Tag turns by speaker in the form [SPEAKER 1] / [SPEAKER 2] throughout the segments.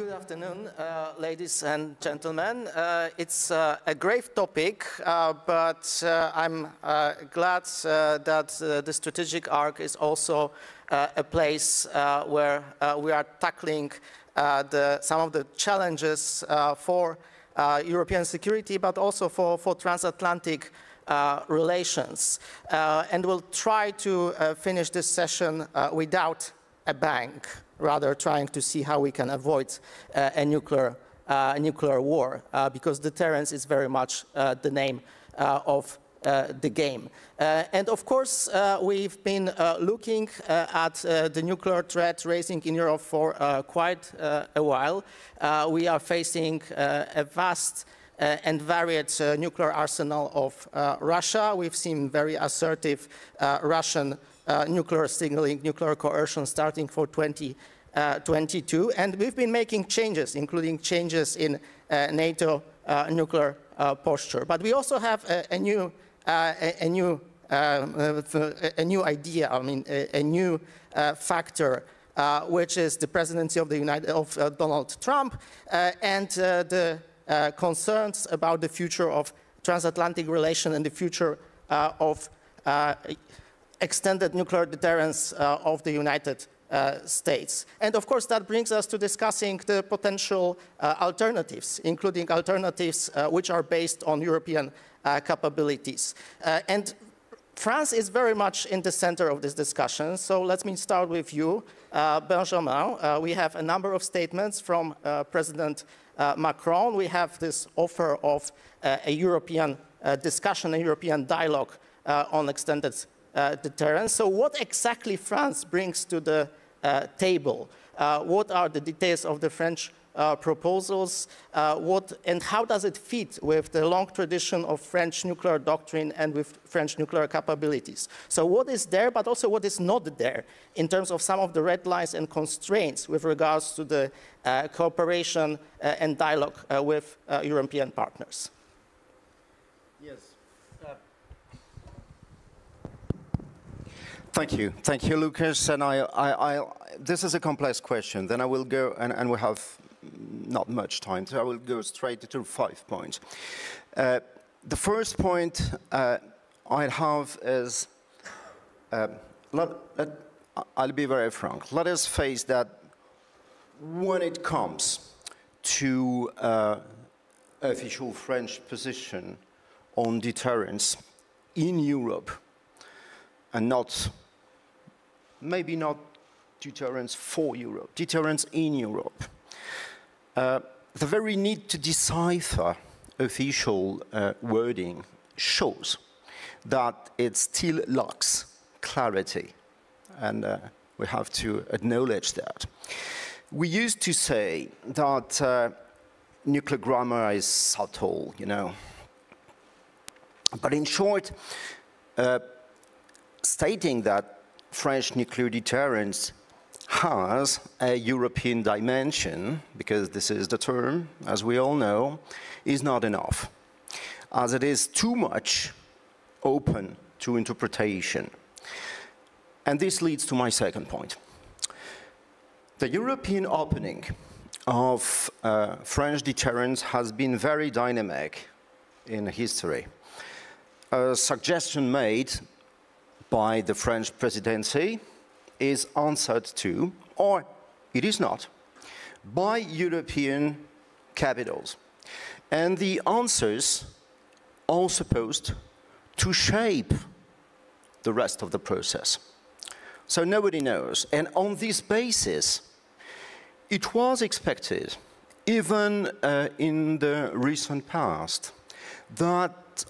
[SPEAKER 1] Good afternoon, ladies and gentlemen. It's a grave topic, but I'm glad that the Strategic Ark is also a place where we are tackling some of the challenges for European security, but also for transatlantic relations. And we'll try to finish this session without a bang, rather trying to see how we can avoid a nuclear war, because deterrence is very much the name of the game. And of course, we've been looking at the nuclear threat rising in Europe for quite a while. We are facing a vast and varied nuclear arsenal of Russia. We've seen very assertive Russian nuclear signaling, nuclear coercion starting for 2022. And we've been making changes, including changes in NATO nuclear posture. But we also have a new idea, a new factor, which is the presidency of Donald Trump and the concerns about the future of transatlantic relation and the future of extended nuclear deterrence of the United States. And of course, that brings us to discussing the potential alternatives, including alternatives which are based on European capabilities. And France is very much in the center of this discussion. So let me start with you, Benjamin. We have a number of statements from President Macron. We have this offer of a European discussion, a European dialogue on extended deterrence. So what exactly France brings to the table? What are the details of the French proposals? And how does it fit with the long tradition of French nuclear doctrine and with French nuclear capabilities? So what is there, but also what is not there in terms of some of the red lines and constraints with regards to the cooperation and dialogue with European partners?
[SPEAKER 2] Yes. Thank you, Łukasz. And this is a complex question. Then I will go, and we have not much time, so I will go straight to 5 points. The first point I have is, I'll be very frank. Let us face that when it comes to official French position on deterrence in Europe, and maybe not deterrence for Europe, deterrence in Europe. The very need to decipher official wording shows that it still lacks clarity, and we have to acknowledge that. We used to say that nuclear grammar is subtle, but in short, stating that French nuclear deterrence has a European dimension, because this is the term, as we all know, is not enough, as it is too much open to interpretation. And this leads to my second point. The European opening of French deterrence has been very dynamic in history. A suggestion made by the French presidency is answered to, or it is not, by European capitals. And the answers are supposed to shape the rest of the process. So nobody knows. And on this basis, it was expected, even in the recent past, that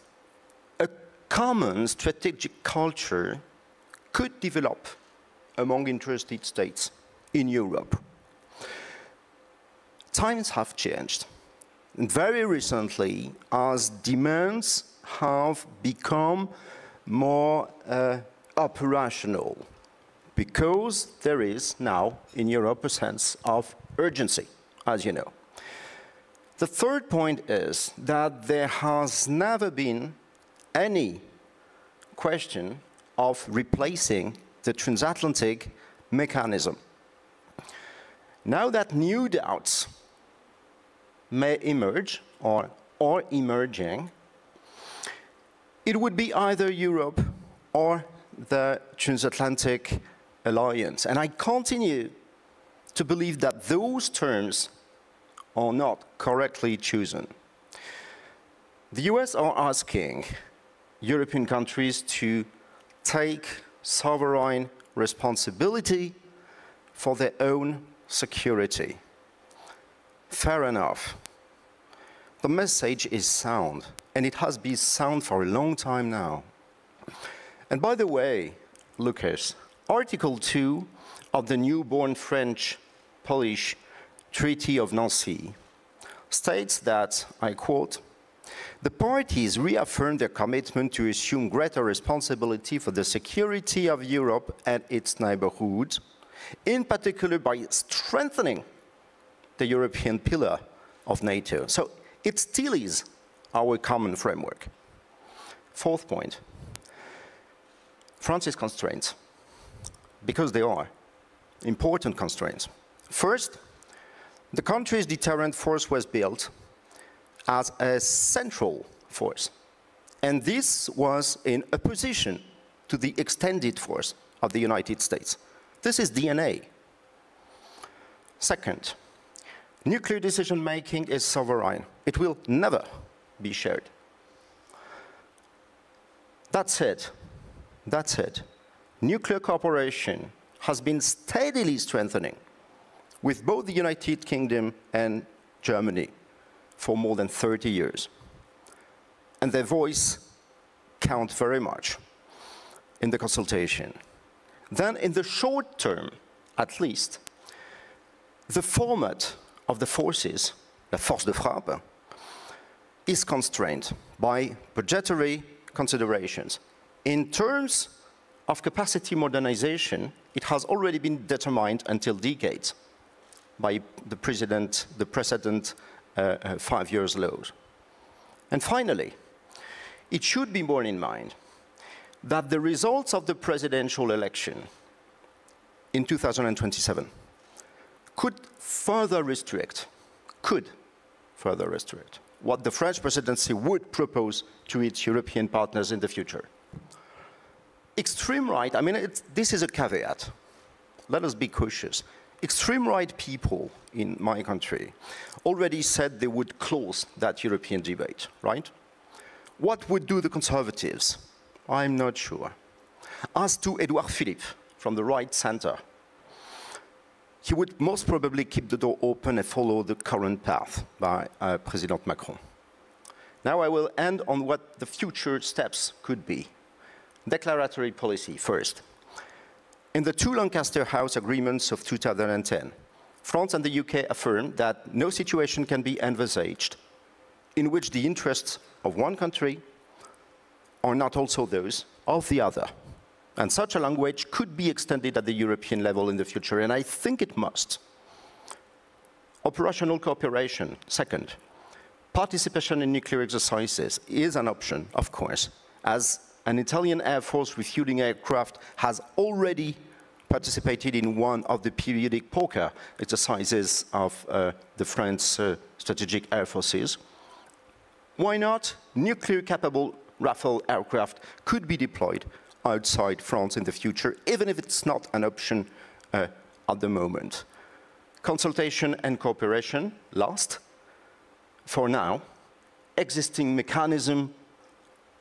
[SPEAKER 2] a common strategic culture could develop among interested states in Europe. Times have changed. And very recently, as demands have become more operational, because there is now in Europe a sense of urgency, as you know. The third point is that there has never been any question of replacing the transatlantic mechanism. Now that new doubts may emerge or are emerging, it would be either Europe or the Transatlantic Alliance. And I continue to believe that those terms are not correctly chosen. The US are asking European countries to take sovereign responsibility for their own security. Fair enough. The message is sound, and it has been sound for a long time now. And by the way, Łukasz, Article 2 of the newborn French-Polish Treaty of Nancy states that, I quote, "The parties reaffirm their commitment to assume greater responsibility for the security of Europe and its neighborhood, in particular by strengthening the European pillar of NATO." So it still is our common framework. Fourth point, France's constraints, because they are important constraints. First, the country's deterrent force was built as a central force, and this was in opposition to the extended force of the United States. This is DNA. Second, nuclear decision-making is sovereign. It will never be shared. That said, nuclear cooperation has been steadily strengthening with both the United Kingdom and Germany for more than 30 years. And their voice counts very much in the consultation. Then in the short term, at least, the format of the forces, la force de frappe, is constrained by budgetary considerations. In terms of capacity modernization, it has already been determined until decades by the precedent 5 years laws. And finally, it should be borne in mind that the results of the presidential election in 2027 could further restrict what the French presidency would propose to its European partners in the future. Extreme right, I mean, this is a caveat. Let us be cautious. Extreme right people in my country already said they would close that European debate, right? What would do the conservatives? I'm not sure. As to Edouard Philippe from the right center, he would most probably keep the door open and follow the current path by President Macron. Now I will end on what the future steps could be. Declaratory policy first. In the two Lancaster House agreements of 2010, France and the UK affirmed that no situation can be envisaged in which the interests of one country are not also those of the other. And such a language could be extended at the European level in the future, and I think it must. Operational cooperation, second. Participation in nuclear exercises is an option, of course, as an Italian Air Force refueling aircraft has already participated in one of the periodic poker exercises of the French Strategic Air Forces. Why not? Nuclear-capable Rafale aircraft could be deployed outside France in the future, even if it's not an option at the moment. Consultation and cooperation, last. For now, existing mechanisms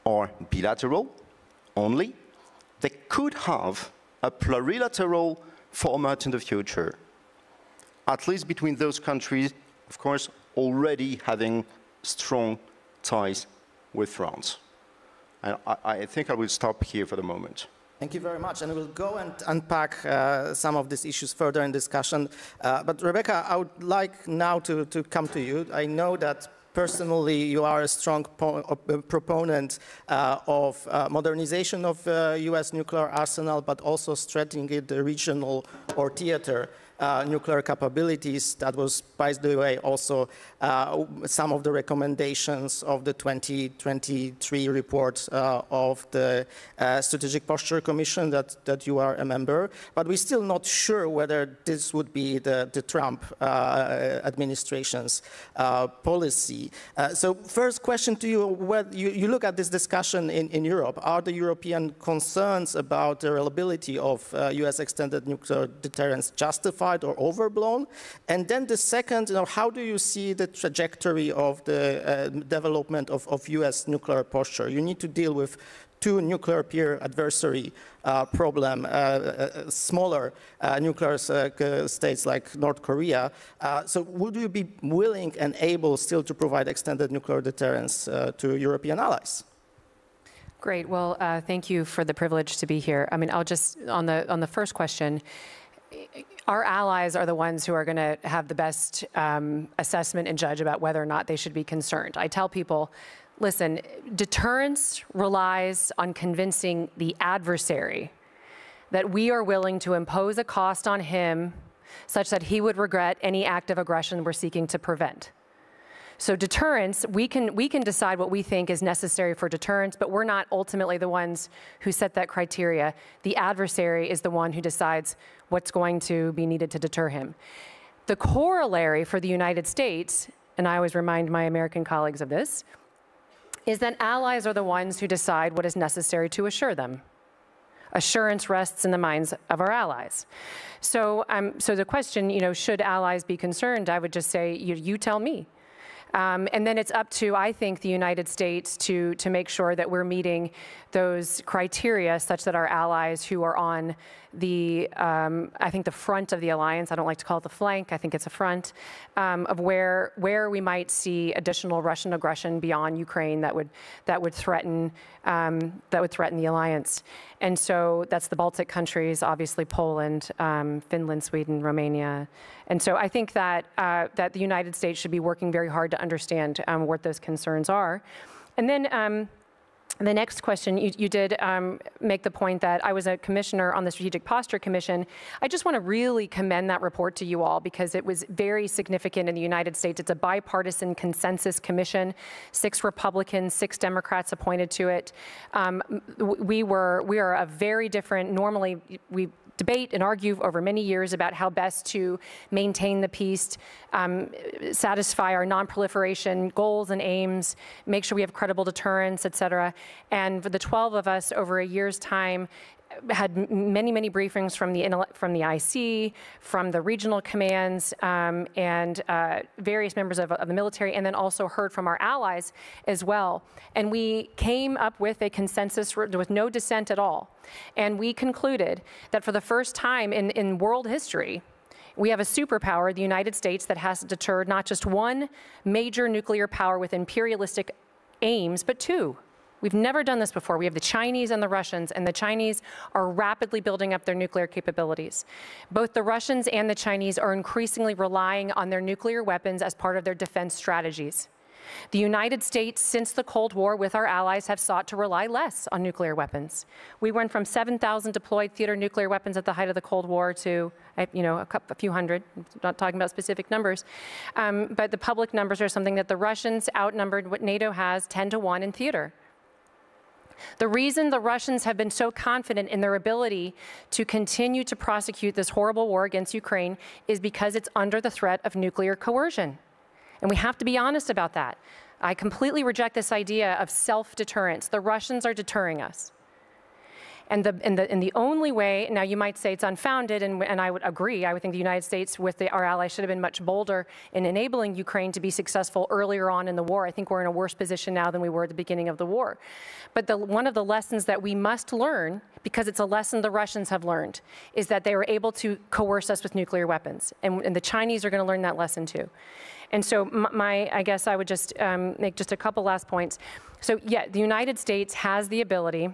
[SPEAKER 2] are bilateral only. They could have a plurilateral format in the future, at least between those countries, of course, already having strong ties with France. And I think I will stop here for the moment.
[SPEAKER 1] Thank you very much, and we'll go and unpack some of these issues further in discussion. But Rebeccah, I would like now to come to you. I know that personally you are a strong proponent of modernization of US nuclear arsenal, but also strengthening it regional or theater. nuclear capabilities. That was, by the way, also some of the recommendations of the 2023 report of the Strategic Posture Commission that you are a member. But we're still not sure whether this would be the Trump administration's policy. So first question to you, whether you look at this discussion in Europe, are the European concerns about the reliability of US extended nuclear deterrence justified or overblown? And then the second, how do you see the trajectory of the development of US nuclear posture? You need to deal with two nuclear peer adversary problem, smaller nuclear states like North Korea. So would you be willing and able still to provide extended nuclear deterrence to European allies?
[SPEAKER 3] Great. Well, thank you for the privilege to be here. I mean, I'll just, on the first question, our allies are the ones who are going to have the best assessment and judge about whether or not they should be concerned. I tell people, listen, deterrence relies on convincing the adversary that we are willing to impose a cost on him such that he would regret any act of aggression we're seeking to prevent. So deterrence, we can decide what we think is necessary for deterrence, but we're not ultimately the ones who set that criteria. The adversary is the one who decides what's going to be needed to deter him. The corollary for the United States, and I always remind my American colleagues of this, is that allies are the ones who decide what is necessary to assure them. Assurance rests in the minds of our allies. So, so the question, should allies be concerned? I would just say, you tell me. And then it's up to, I think, the United States to make sure that we're meeting those criteria such that our allies who are on the, I think, the front of the alliance, I don't like to call it the flank, I think it's a front, of where we might see additional Russian aggression beyond Ukraine that would threaten the alliance. And so that's the Baltic countries, obviously Poland, Finland, Sweden, Romania. And so I think that that the United States should be working very hard to understand what those concerns are. And then the next question, you did make the point that I was a commissioner on the Strategic Posture Commission. I just want to really commend that report to you all because it was very significant in the United States. It's a bipartisan consensus commission, 6 Republicans, 6 Democrats appointed to it. We are a very different, normally we debate and argue over many years about how best to maintain the peace, satisfy our non-proliferation goals and aims, make sure we have credible deterrence, et cetera. And for the 12 of us over a year's time, had many, many briefings from the IC, from the regional commands, and various members of the military, and then also heard from our allies as well. And we came up with a consensus with no dissent at all. And we concluded that for the first time in world history, we have a superpower, the United States, that has deterred not just one major nuclear power with imperialistic aims, but 2. We've never done this before. We have the Chinese and the Russians, and the Chinese are rapidly building up their nuclear capabilities. Both the Russians and the Chinese are increasingly relying on their nuclear weapons as part of their defense strategies. The United States, since the Cold War, with our allies, have sought to rely less on nuclear weapons. We went from 7,000 deployed theater nuclear weapons at the height of the Cold War to, a few hundred. I'm not talking about specific numbers. But the public numbers are something that the Russians outnumbered what NATO has 10 to 1 in theater. The reason the Russians have been so confident in their ability to continue to prosecute this horrible war against Ukraine is because it's under the threat of nuclear coercion. And we have to be honest about that. I completely reject this idea of self-deterrence. The Russians are deterring us. And the only way, now you might say it's unfounded, and I would agree. I would think the United States with our allies should have been much bolder in enabling Ukraine to be successful earlier on in the war. I think we're in a worse position now than we were at the beginning of the war. But one of the lessons that we must learn, because it's a lesson the Russians have learned, is that they were able to coerce us with nuclear weapons. And the Chinese are going to learn that lesson too. And so I guess I would just make just a couple last points. So yeah, the United States has the ability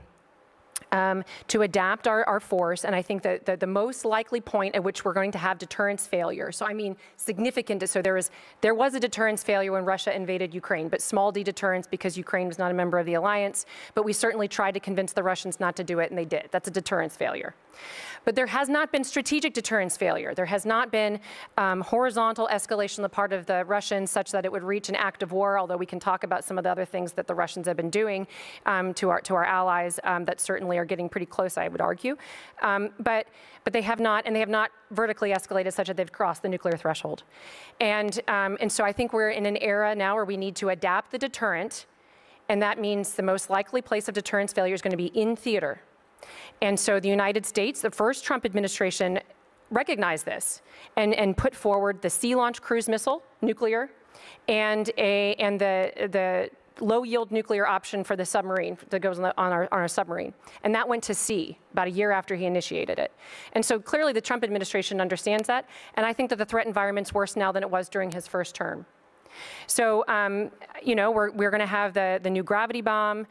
[SPEAKER 3] to adapt our force, and I think that the most likely point at which we're going to have deterrence failure, so I mean significant, so there was a deterrence failure when Russia invaded Ukraine, but small d deterrence because Ukraine was not a member of the alliance, but we certainly tried to convince the Russians not to do it, and they did. That's a deterrence failure. But there has not been strategic deterrence failure. There has not been horizontal escalation on the part of the Russians such that it would reach an act of war, although we can talk about some of the other things that the Russians have been doing to our allies that certainly are getting pretty close, I would argue. But they have not, and they have not vertically escalated such that they've crossed the nuclear threshold. And so I think we're in an era now where we need to adapt the deterrent, and that means the most likely place of deterrence failure is going to be in theater. And so the United States, the first Trump administration, recognized this and put forward the sea-launched cruise missile, nuclear, and the low-yield nuclear option for the submarine that goes on our submarine. And that went to sea about a year after he initiated it. And so clearly the Trump administration understands that, and I think that the threat environment's worse now than it was during his first term. So, you know, we're going to have the new gravity bomb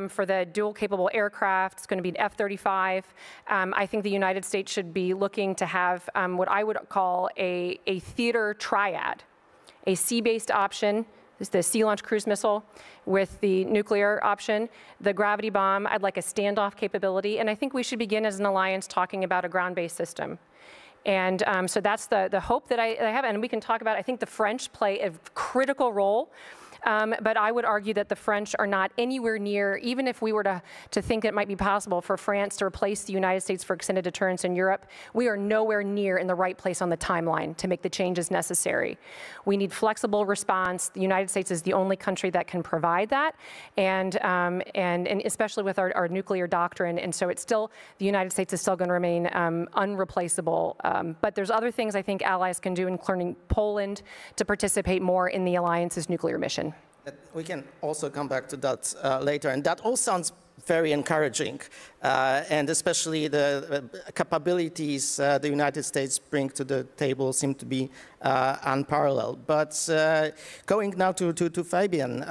[SPEAKER 3] for the dual-capable aircraft. It's going to be an F-35. I think the United States should be looking to have what I would call a theater triad, a sea-based option, the sea-launched cruise missile with the nuclear option, the gravity bomb. I'd like a standoff capability, and I think we should begin as an alliance talking about a ground-based system. And so that's the hope that I have, and we can talk about, I think the French play a critical role, but I would argue that the French are not anywhere near, even if we were to think it might be possible for France to replace the United States for extended deterrence in Europe, we are nowhere near in the right place on the timeline to make the changes necessary. We need flexible response. The United States is the only country that can provide that, and especially with our nuclear doctrine, and so it's still, the United States is still going to remain unreplaceable. But there's other things I think allies can do, including Poland, to participate more in the alliance's nuclear mission.
[SPEAKER 1] We can also come back to that later, and that all sounds very encouraging, and especially the capabilities the United States bring to the table seem to be unparalleled. But going now to Fabian,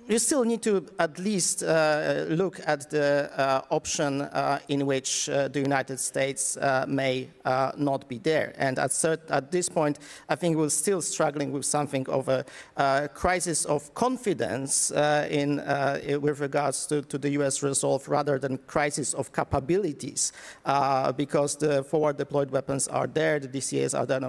[SPEAKER 1] you still need to at least look at the option in which the United States may not be there. And at this point, I think we're still struggling with something of a crisis of confidence with regards to the US resolve rather than crisis of capabilities, because the forward deployed weapons are there, the DCAs are there,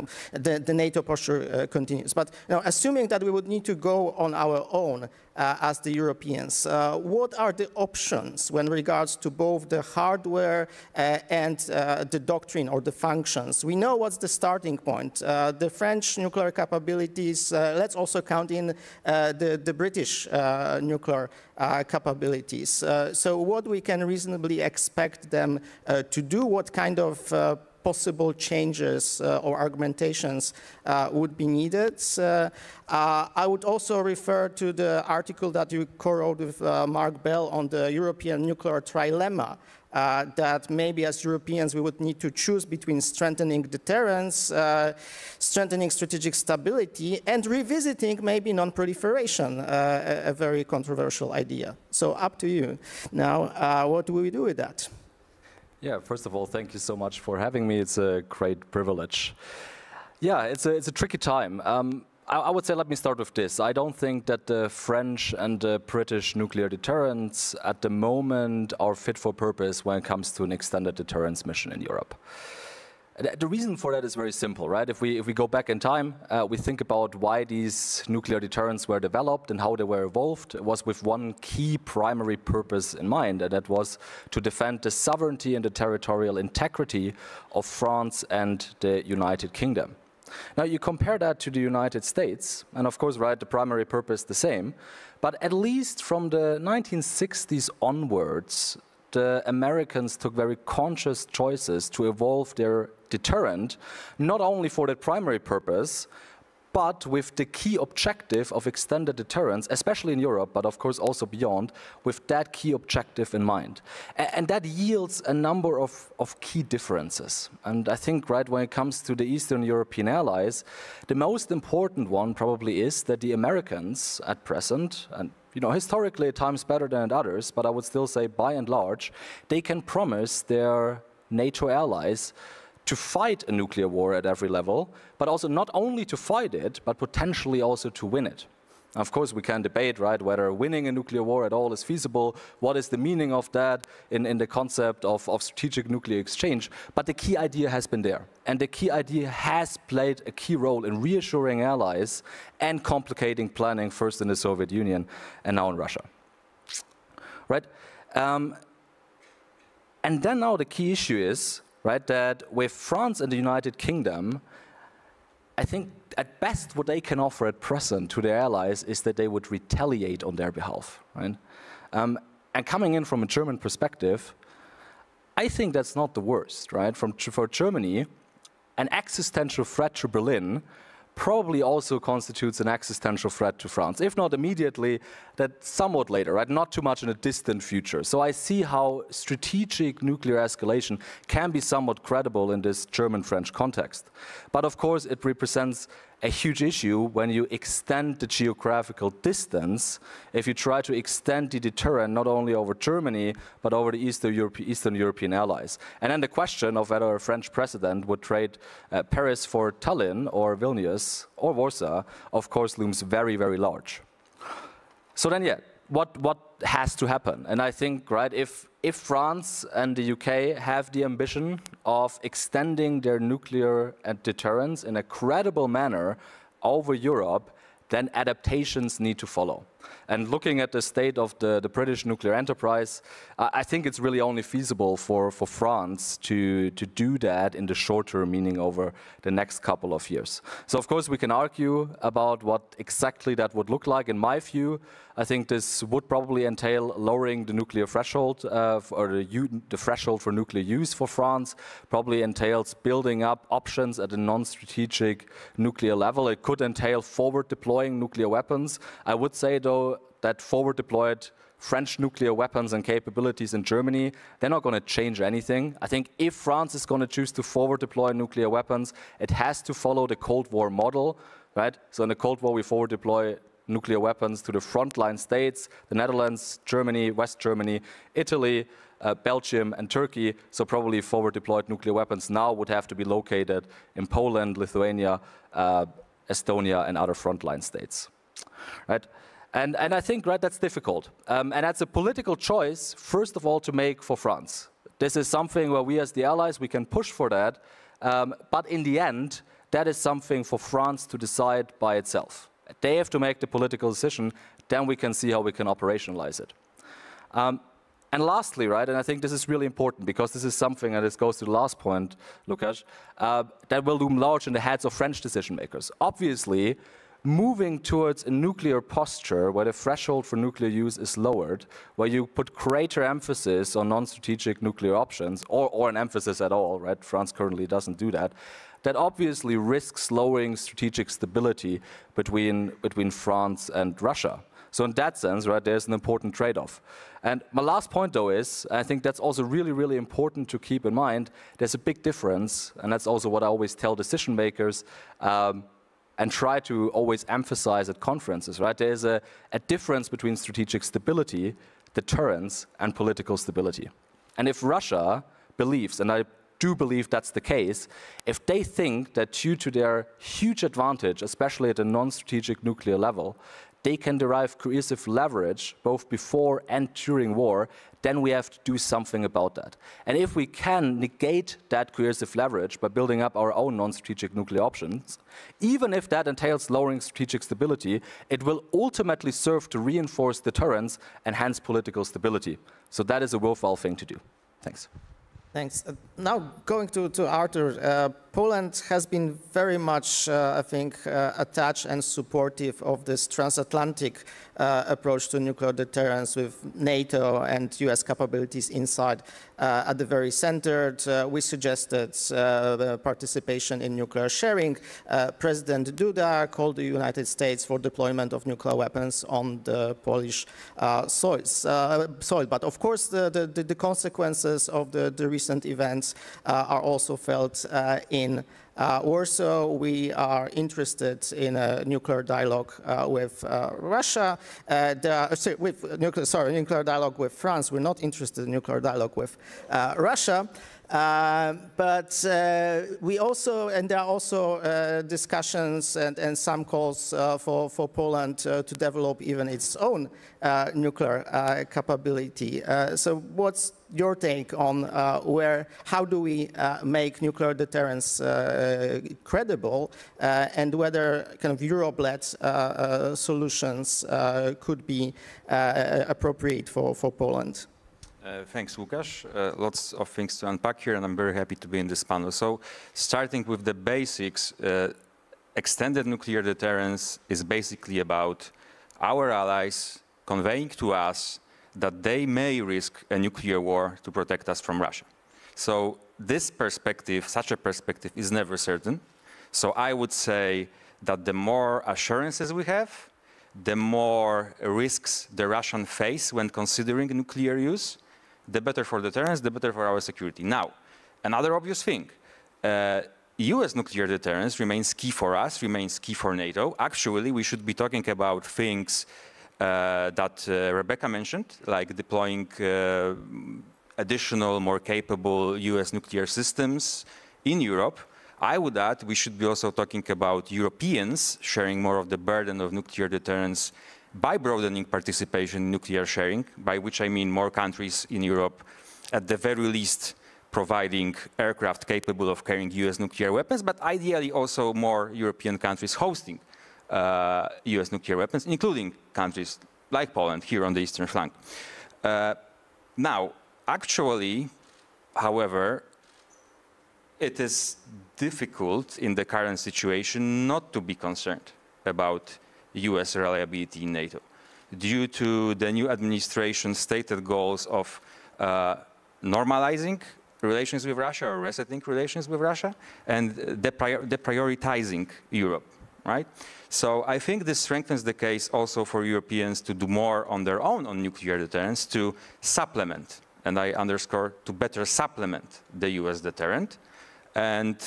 [SPEAKER 1] the NATO posture continues. But you know, assuming that we would need to go on our own as the Europeans, what are the options when regards to both the hardware and the doctrine or the functions? We know what's the starting point. The French nuclear capabilities, let's also count in the British nuclear capabilities. So what we can reasonably expect them to do, what kind of possible changes or augmentations would be needed. I would also refer to the article that you co-wrote with Mark Bell on the European nuclear trilemma, that maybe as Europeans we would need to choose between strengthening deterrence, strengthening strategic stability, and revisiting maybe non-proliferation, a very controversial idea. So up to you. Now, what do we do with that?
[SPEAKER 4] Yeah, first of all, thank you so much for having me. It's a great privilege. Yeah, it's a tricky time. I would say, let me start with this. I don't think that the French and the British nuclear deterrents at the moment are fit for purpose when it comes to an extended deterrence mission in Europe. The reason for that is very simple, right? If we go back in time, we think about why these nuclear deterrents were developed and how they were evolved. It was with one key primary purpose in mind, and that was to defend the sovereignty and the territorial integrity of France and the United Kingdom. Now, you compare that to the United States, and of course, right, the primary purpose the same, but at least from the 1960s onwards, the Americans took very conscious choices to evolve their deterrent, not only for that primary purpose, but with the key objective of extended deterrence, especially in Europe, but of course also beyond, with that key objective in mind. And that yields a number of key differences. And I think, right, when it comes to the Eastern European allies, the most important one probably is that the Americans at present, and historically at times better than at others, but I would still say by and large, they can promise their NATO allies to fight a nuclear war at every level, but also not only to fight it, but potentially also to win it. Of course, we can debate, right, whether winning a nuclear war at all is feasible, what is the meaning of that in the concept of strategic nuclear exchange, but the key idea has been there. And the key idea has played a key role in reassuring allies and complicating planning, first in the Soviet Union and now in Russia. Right? And then now the key issue is, right, that with France and the United Kingdom, I think at best what they can offer at present to their allies is that they would retaliate on their behalf, right? And coming in from a German perspective, I think that's not the worst, right? For Germany, an existential threat to Berlin probably also constitutes an existential threat to France. If not immediately, that somewhat later, right? Not too much in a distant future. So I see how strategic nuclear escalation can be somewhat credible in this German-French context. But of course, it represents a huge issue when you extend the geographical distance, if you try to extend the deterrent not only over Germany, but over the Eastern European allies. And then the question of whether a French president would trade Paris for Tallinn or Vilnius or Warsaw, of course, looms very, very large. So then, yeah, what has to happen? And I think, right, if France and the UK have the ambition of extending their nuclear deterrence in a credible manner over Europe, then adaptations need to follow. And looking at the state of the British nuclear enterprise, I think it's really only feasible for France to do that in the short term, meaning over the next couple of years. So of course we can argue about what exactly that would look like. In my view, I think this would probably entail lowering the nuclear threshold, or the threshold for nuclear use for France, probably entails building up options at a non-strategic nuclear level. It could entail forward deploying nuclear weapons. I would say though that forward deployed French nuclear weapons and capabilities in Germany, they're not going to change anything. I think if France is going to choose to forward deploy nuclear weapons, it has to follow the Cold War model, right? So in the Cold War, we forward deploy nuclear weapons to the frontline states, the Netherlands, Germany, West Germany, Italy, Belgium and Turkey. So probably forward deployed nuclear weapons now would have to be located in Poland, Lithuania, Estonia and other frontline states, right? And I think, right, that's difficult. And that's a political choice, first of all, to make for France. This is something where we as the allies, we can push for that. But in the end, that is something for France to decide by itself. They have to make the political decision, then we can see how we can operationalize it. And lastly, right, and I think this is really important because this is something, and this goes to the last point, Łukasz, that will loom large in the heads of French decision makers. Obviously, moving towards a nuclear posture where the threshold for nuclear use is lowered, where you put greater emphasis on non-strategic nuclear options, or an emphasis at all, right? France currently doesn't do that. That obviously risks lowering strategic stability between France and Russia. So in that sense, right, there's an important trade-off. And my last point, though, is, I think that's also really, really important to keep in mind, there's a big difference, and that's also what I always tell decision makers, and try to always emphasize at conferences, right? There's a difference between strategic stability, deterrence, and political stability. And if Russia believes, and I do believe that's the case, if they think that due to their huge advantage, especially at a non-strategic nuclear level, they can derive coercive leverage both before and during war, then we have to do something about that. And if we can negate that coercive leverage by building up our own non-strategic nuclear options, even if that entails lowering strategic stability, it will ultimately serve to reinforce deterrence and hence political stability. So that is a worthwhile thing to do. Thanks.
[SPEAKER 1] Thanks. Now going to Artur, Poland has been very much, I think, attached and supportive of this transatlantic approach to nuclear deterrence with NATO and US capabilities inside. At the very center, we suggested the participation in nuclear sharing. President Duda called the United States for deployment of nuclear weapons on the Polish soil. But of course, the consequences of the recent recent events are also felt in Warsaw. We are interested in a nuclear dialogue with Russia. Nuclear dialogue with France. We're not interested in nuclear dialogue with Russia. But we also, and there are also discussions and some calls for Poland to develop even its own nuclear capability. So what's your take on how do we make nuclear deterrence credible, and whether kind of Europe-led solutions could be appropriate for Poland?
[SPEAKER 5] Thanks, Łukasz. Lots of things to unpack here, and I'm very happy to be in this panel. So, starting with the basics, extended nuclear deterrence is basically about our allies conveying to us that they may risk a nuclear war to protect us from Russia. So, this perspective, such a perspective, is never certain. So, I would say that the more assurances we have, the more risks the Russians face when considering nuclear use, the better for deterrence, the better for our security. Now, another obvious thing, US nuclear deterrence remains key for us, remains key for NATO. Actually, we should be talking about things that Rebeccah mentioned, like deploying additional, more capable US nuclear systems in Europe. I would add we should be also talking about Europeans sharing more of the burden of nuclear deterrence by broadening participation in nuclear sharing, by which I mean more countries in Europe, at the very least providing aircraft capable of carrying US nuclear weapons, but ideally also more European countries hosting US nuclear weapons, including countries like Poland here on the eastern flank. Now, actually, however, it is difficult in the current situation not to be concerned about US reliability in NATO due to the new administration's stated goals of normalizing relations with Russia or resetting relations with Russia and deprioritizing Europe, right? So I think this strengthens the case also for Europeans to do more on their own on nuclear deterrence to supplement, and I underscore, to better supplement the US deterrent. And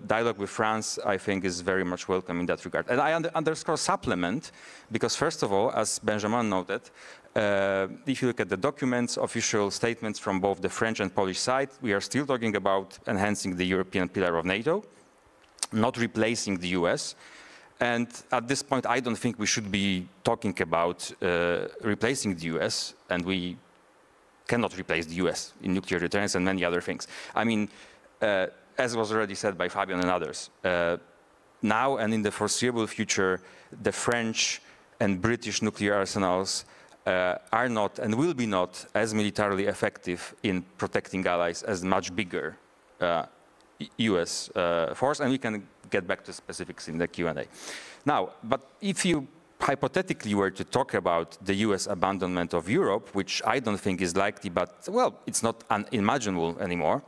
[SPEAKER 5] dialogue with France, I think, is very much welcome in that regard. And I underscore supplement because, first of all, as Benjamin noted, if you look at the documents, official statements from both the French and Polish side, we are still talking about enhancing the European pillar of NATO, not replacing the US. And at this point, I don't think we should be talking about replacing the US, and we cannot replace the US in nuclear deterrence and many other things. I mean, as was already said by Fabian and others, now and in the foreseeable future, the French and British nuclear arsenals are not and will be not as militarily effective in protecting allies as much bigger US force, and we can get back to specifics in the Q&A. Now, but if you hypothetically were to talk about the US abandonment of Europe, which I don't think is likely, but, well, it's not unimaginable anymore,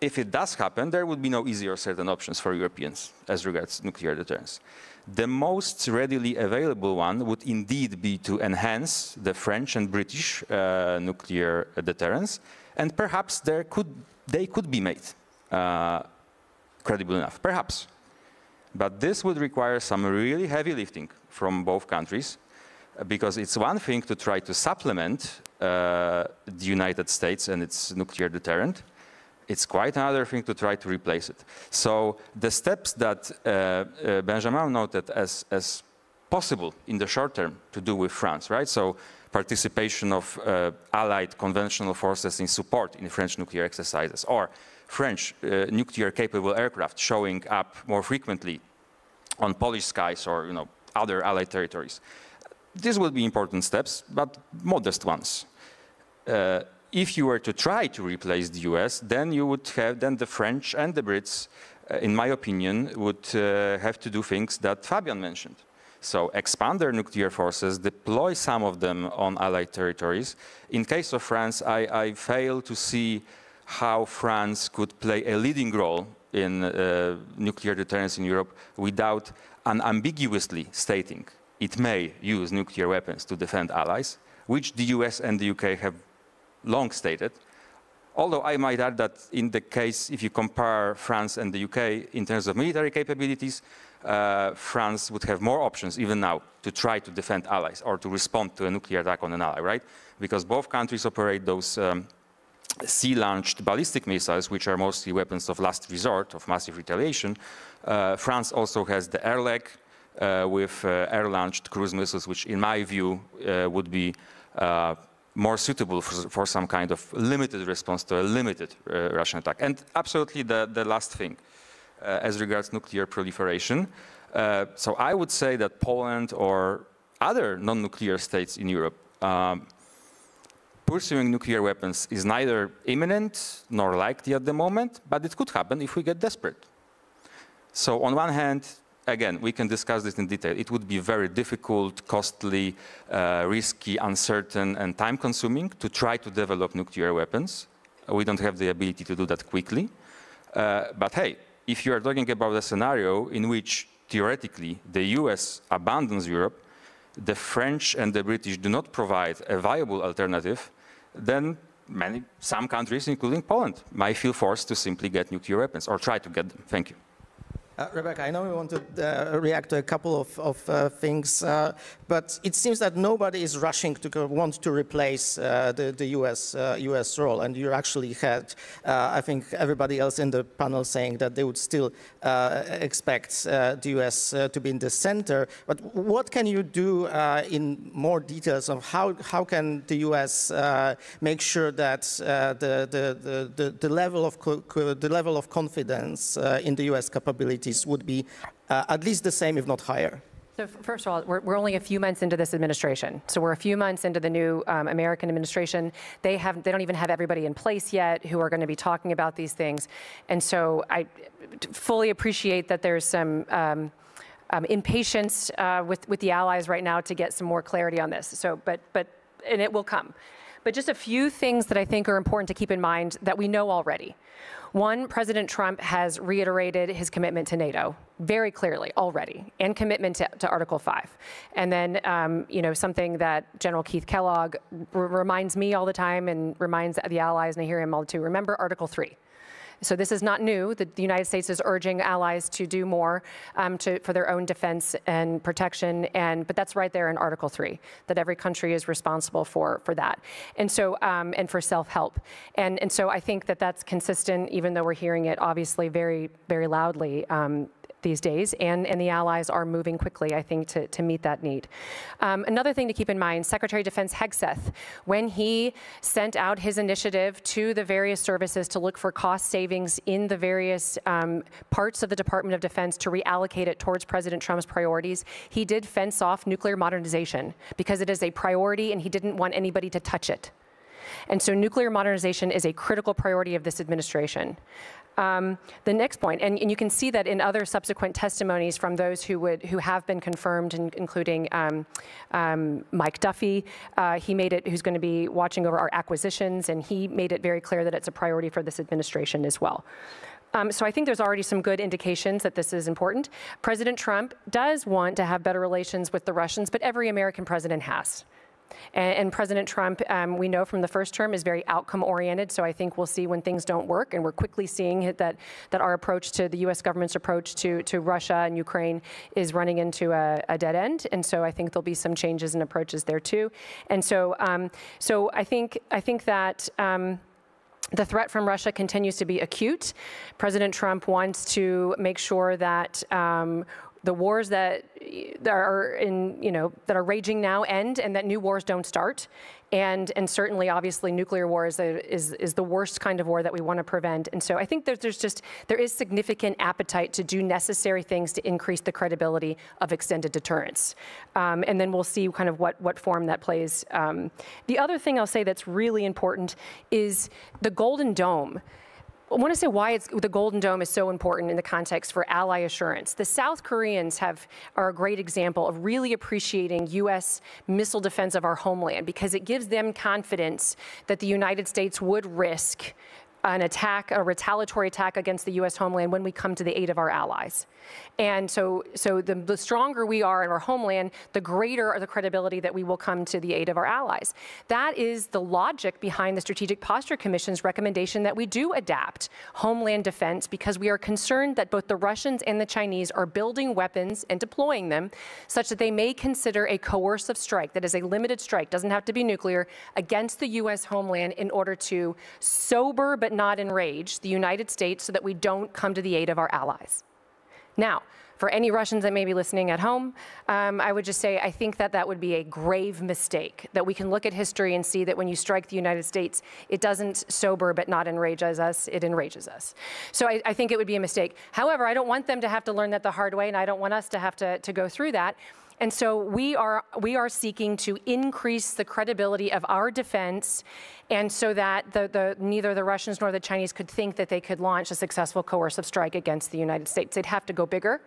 [SPEAKER 5] if it does happen, there would be no easy or certain options for Europeans as regards nuclear deterrence. The most readily available one would indeed be to enhance the French and British nuclear deterrence, and perhaps they could be made credible enough, perhaps. But this would require some really heavy lifting from both countries, because it's one thing to try to supplement the United States and its nuclear deterrent. It's quite another thing to try to replace it. So the steps that Benjamin noted as possible in the short term to do with France, right? So participation of allied conventional forces in support in French nuclear exercises, or French nuclear-capable aircraft showing up more frequently on Polish skies or other allied territories. These will be important steps, but modest ones. If you were to try to replace the US, then you would have, then the French and the Brits, in my opinion, would have to do things that Fabian mentioned. So expand their nuclear forces, deploy some of them on allied territories. In case of France, I fail to see how France could play a leading role in nuclear deterrence in Europe without unambiguously stating it may use nuclear weapons to defend allies, which the US and the UK have long stated. Although I might add that in the case, if you compare France and the UK in terms of military capabilities, France would have more options even now to try to defend allies or to respond to a nuclear attack on an ally, right? Because both countries operate those sea-launched ballistic missiles, which are mostly weapons of last resort, of massive retaliation. France also has the air leg with air-launched cruise missiles, which in my view would be more suitable for some kind of limited response to a limited Russian attack. And absolutely the last thing, as regards nuclear proliferation. So I would say that Poland or other non-nuclear states in Europe pursuing nuclear weapons is neither imminent nor likely at the moment, but it could happen if we get desperate. So on one hand, again, we can discuss this in detail. It would be very difficult, costly, risky, uncertain, and time-consuming to try to develop nuclear weapons. We don't have the ability to do that quickly. But hey, if you are talking about a scenario in which, theoretically, the US abandons Europe, the French and the British do not provide a viable alternative, then some countries, including Poland, might feel forced to simply get nuclear weapons or try to get them. Thank you.
[SPEAKER 1] Rebeccah, I know we want to react to a couple of things, but it seems that nobody is rushing to want to replace the US role, and you actually had, I think, everybody else in the panel saying that they would still expect the US to be in the center. But what can you do in more details of how can the US make sure that the level of confidence in the US capabilities would be at least the same, if not higher?
[SPEAKER 3] So first of all, we're only a few months into this administration. So we're a few months into the new American administration. They don't even have everybody in place yet who are going to be talking about these things. And so I fully appreciate that there's some impatience with the allies right now to get some more clarity on this. So, and it will come. But just a few things that I think are important to keep in mind that we know already. One, President Trump has reiterated his commitment to NATO very clearly already, and commitment to Article 5. And then, you know, something that General Keith Kellogg reminds me all the time and reminds the allies, and I hear him all too, remember Article 3. So this is not new. The United States is urging allies to do more for their own defense and protection, but that's right there in Article 3, that every country is responsible for that, and so and for self-help, and so I think that that's consistent, even though we're hearing it obviously very, very loudly these days, and the allies are moving quickly, I think, to meet that need. Another thing to keep in mind, Secretary of Defense Hegseth, when he sent out his initiative to the various services to look for cost savings in the various parts of the Department of Defense to reallocate it towards President Trump's priorities, he did fence off nuclear modernization because it is a priority and he didn't want anybody to touch it. And so nuclear modernization is a critical priority of this administration. The next point, and you can see that in other subsequent testimonies from those who have been confirmed, including Mike Duffy, who's going to be watching over our acquisitions, and he made it very clear that it's a priority for this administration as well. So I think there's already some good indications that this is important. President Trump does want to have better relations with the Russians, but every American president has. And President Trump, we know from the first term, is very outcome-oriented, so I think we'll see when things don't work, and we're quickly seeing that our approach to the U.S. government's approach to Russia and Ukraine is running into a dead end, and so I think there'll be some changes in approaches there too. And so, so I think that the threat from Russia continues to be acute. President Trump wants to make sure that the wars that are raging now end, and that new wars don't start, and certainly, obviously, nuclear war is the worst kind of war that we want to prevent. And so I think there is significant appetite to do necessary things to increase the credibility of extended deterrence, and then we'll see kind of what form that plays. The other thing I'll say that's really important is the Golden Dome. I want to say why the Golden Dome is so important in the context for ally assurance. The South Koreans are a great example of really appreciating U.S. missile defense of our homeland, because it gives them confidence that the United States would risk an attack, a retaliatory attack against the U.S. homeland when we come to the aid of our allies. And so the stronger we are in our homeland, the greater the credibility that we will come to the aid of our allies. That is the logic behind the Strategic Posture Commission's recommendation that we do adapt homeland defense, because we are concerned that both the Russians and the Chinese are building weapons and deploying them such that they may consider a coercive strike, that is a limited strike, doesn't have to be nuclear, against the U.S. homeland in order to sober but not enrage the United States so that we don't come to the aid of our allies. Now, for any Russians that may be listening at home, I would just say I think that that would be a grave mistake, that we can look at history and see that when you strike the United States, it doesn't sober but not enrages us, it enrages us. So I think it would be a mistake. However, I don't want them to have to learn that the hard way, and I don't want us to have to go through that. And so we are seeking to increase the credibility of our defense, and so that neither the Russians nor the Chinese could think that they could launch a successful coercive strike against the United States. They'd have to go bigger.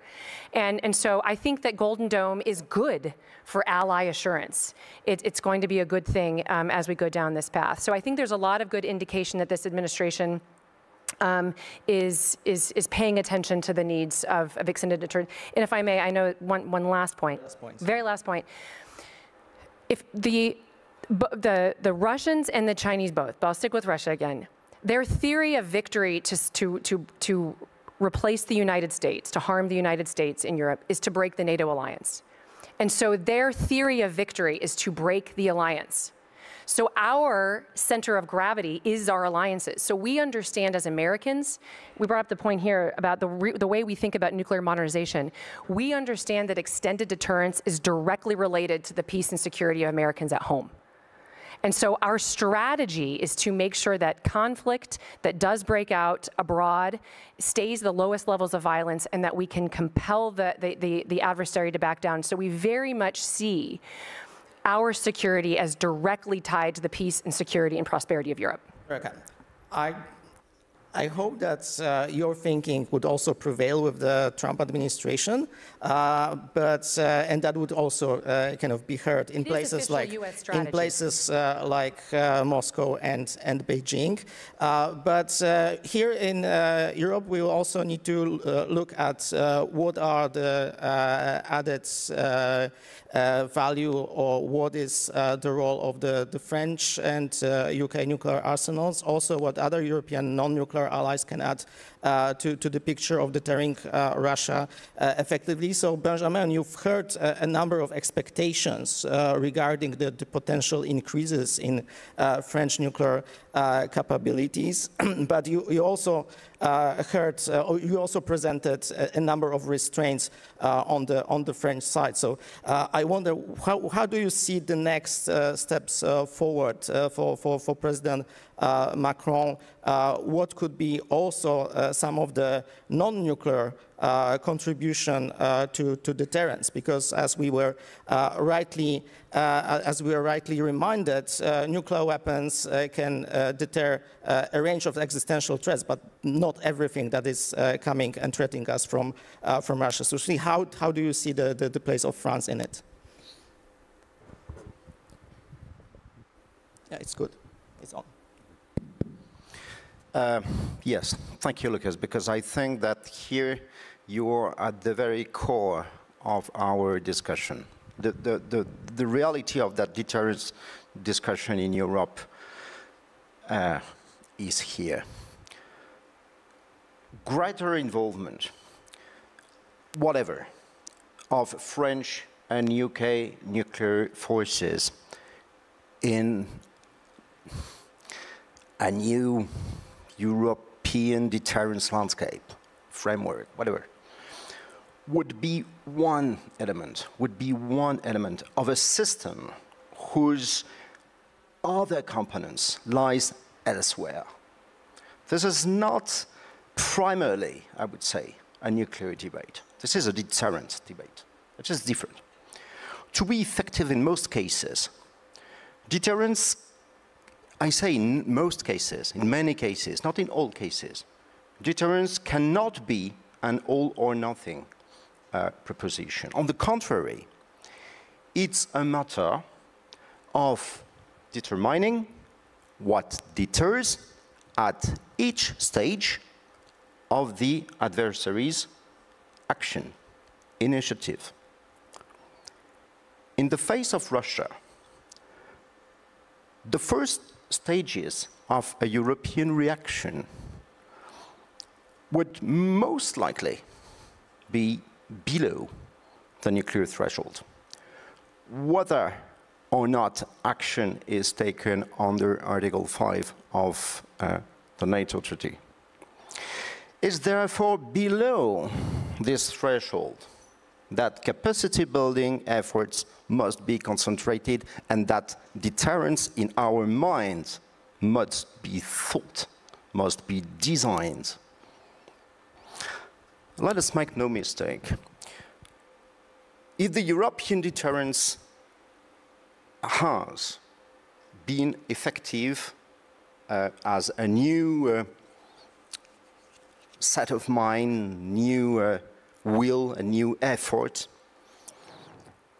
[SPEAKER 3] And so I think that Golden Dome is good for ally assurance. It's going to be a good thing as we go down this path. So I think there's a lot of good indication that this administration is paying attention to the needs of extended deterrence. And if I may, I know one last point, very last point. If the Russians and the Chinese both, but I'll stick with Russia again, their theory of victory to replace the United States, to harm the United States in Europe, is to break the NATO alliance. And so their theory of victory is to break the alliance. So our center of gravity is our alliances. So we understand as Americans, we brought up the point here about the way we think about nuclear modernization. We understand that extended deterrence is directly related to the peace and security of Americans at home. And so our strategy is to make sure that conflict that does break out abroad stays the lowest levels of violence, and that we can compel the adversary to back down. So we very much see our security as directly tied to the peace and security and prosperity of Europe.
[SPEAKER 1] Okay. I hope that your thinking would also prevail with the Trump administration, and that would also kind of be heard in places like Moscow and Beijing. But here in Europe, we will also need to look at what are the added value, or what is the role of the French and UK nuclear arsenals, also what other European non-nuclear allies can add to the picture of deterring Russia effectively. So Benjamin, you've heard a number of expectations regarding the potential increases in French nuclear capabilities, but you also you also presented a number of restraints on the French side. So I wonder, how do you see the next steps forward for President Macron? What could be also some of the non-nuclear contribution to deterrence? Because as we were rightly reminded, nuclear weapons can deter a range of existential threats, but not everything that is coming and threatening us from Russia. So how do you see the place of France in it? Yeah, it's good. It's on.
[SPEAKER 2] Yes, thank you, Łukasz, because I think that here you're at the very core of our discussion. The reality of that deterrence discussion in Europe is here. Greater involvement, whatever, of French and UK nuclear forces in a new European deterrence landscape, framework, whatever, would be one element of a system whose other components lies elsewhere. This is not primarily, I would say, a nuclear debate. This is a deterrence debate, which is different. To be effective in most cases, deterrence, I say in most cases, in many cases, not in all cases, deterrence cannot be an all or nothing proposition. On the contrary, it's a matter of determining what deters at each stage of the adversary's action, initiative. In the face of Russia, the first stages of a European reaction would most likely be below the nuclear threshold. Whether or not action is taken under Article 5 of the NATO Treaty is therefore below this threshold that capacity building efforts must be concentrated and that deterrence in our minds must be thought, must be designed. Let us make no mistake. If the European deterrence has been effective as a new set of mind, new will, a new effort,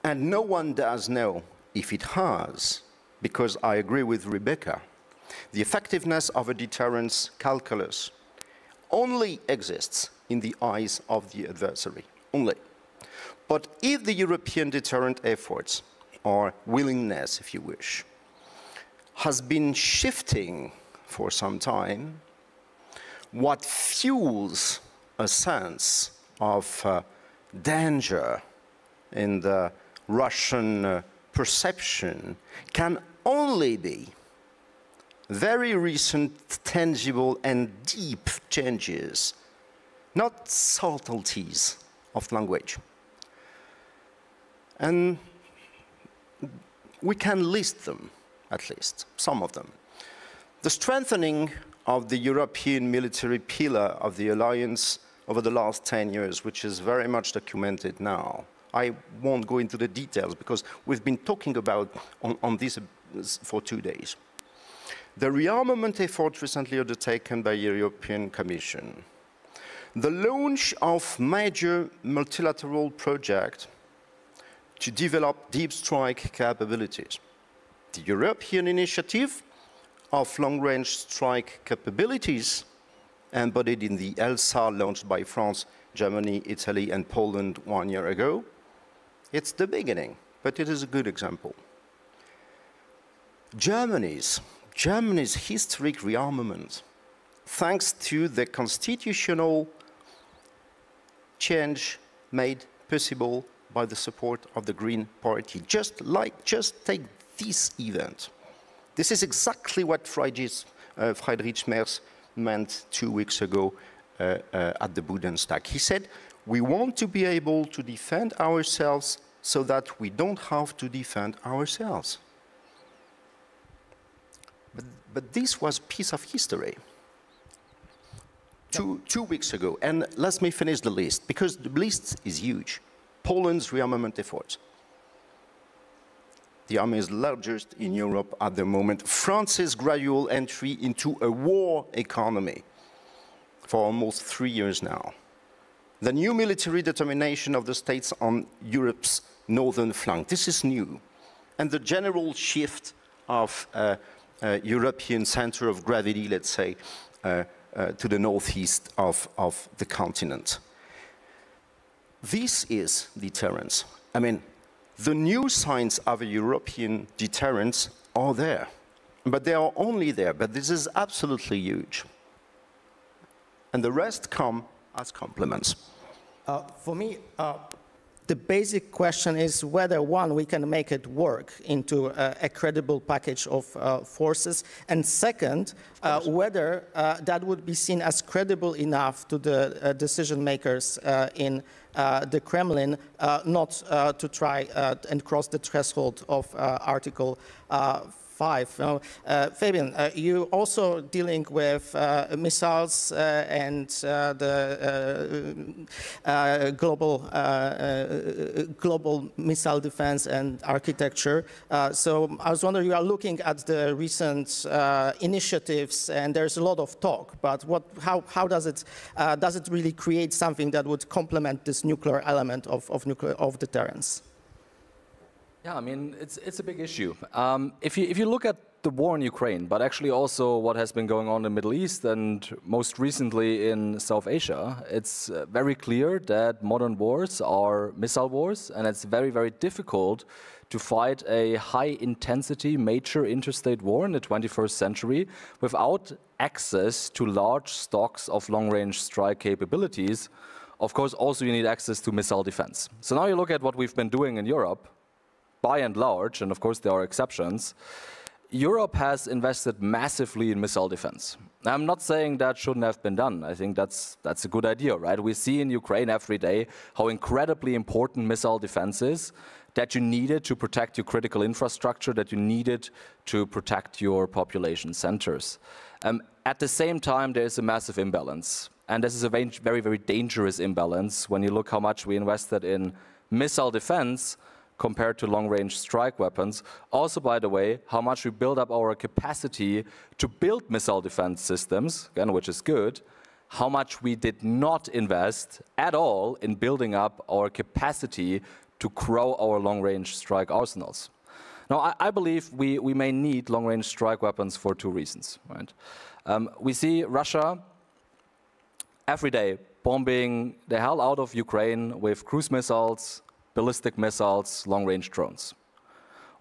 [SPEAKER 2] and no one does know if it has, because I agree with Rebeccah, the effectiveness of a deterrence calculus only exists in the eyes of the adversary, only. But if the European deterrent efforts, or willingness, if you wish, has been shifting for some time, what fuels a sense of danger in the Russian perception can only be very recent, tangible, and deep changes, not subtleties of language. And we can list them, at least, some of them. The strengthening of the European military pillar of the alliance over the last 10 years, which is very much documented now. I won't go into the details because we've been talking about on this for 2 days. The rearmament effort recently undertaken by the European Commission. The launch of major multilateral projects to develop deep strike capabilities. The European initiative of long-range strike capabilities embodied in the ELSA launched by France, Germany, Italy, and Poland 1 year ago. It's the beginning, but it is a good example. Germany's historic rearmament, thanks to the constitutional change made possible by the support of the Green Party. Just take this event. This is exactly what Friedrich Merz meant 2 weeks ago at the Bundestag. He said, we want to be able to defend ourselves so that we don't have to defend ourselves. But this was a piece of history. Two weeks ago, and let me finish the list, because the list is huge. Poland's rearmament efforts. The army is largest in Europe at the moment. France's gradual entry into a war economy for almost 3 years now. The new military determination of the states on Europe's northern flank. This is new. And the general shift of European center of gravity, let's say, to the northeast of the continent. This is deterrence. I mean, the new signs of a European deterrence are there, but they are only there, but this is absolutely huge. And the rest come as complements.
[SPEAKER 1] For me, the basic question is whether, one, we can make it work into a credible package of forces, and second, whether that would be seen as credible enough to the decision makers in the Kremlin not to try and cross the threshold of Article 5. Fabian, you also dealing with missiles and the global missile defense and architecture. So I was wondering, you are looking at the recent initiatives, and there's a lot of talk. But how does it really create something that would complement this nuclear element of deterrence?
[SPEAKER 4] Yeah, I mean, it's a big issue. If you look at the war in Ukraine, but actually also what has been going on in the Middle East and most recently in South Asia, it's very clear that modern wars are missile wars, and it's very, very difficult to fight a high-intensity major interstate war in the 21st century without access to large stocks of long-range strike capabilities. Of course, also you need access to missile defense. So now you look at what we've been doing in Europe, by and large, and of course there are exceptions, Europe has invested massively in missile defense. I'm not saying that shouldn't have been done. I think that's a good idea, right? We see in Ukraine every day how incredibly important missile defense is, that you needed to protect your critical infrastructure, that you needed to protect your population centers. At the same time, there is a massive imbalance. And this is a very, very dangerous imbalance when you look how much we invested in missile defense compared to long-range strike weapons. Also, by the way, how much we build up our capacity to build missile defense systems, again, which is good, how much we did not invest at all in building up our capacity to grow our long-range strike arsenals. Now, I believe we may need long-range strike weapons for two reasons. Right? We see Russia every day bombing the hell out of Ukraine with cruise missiles, ballistic missiles, long-range drones.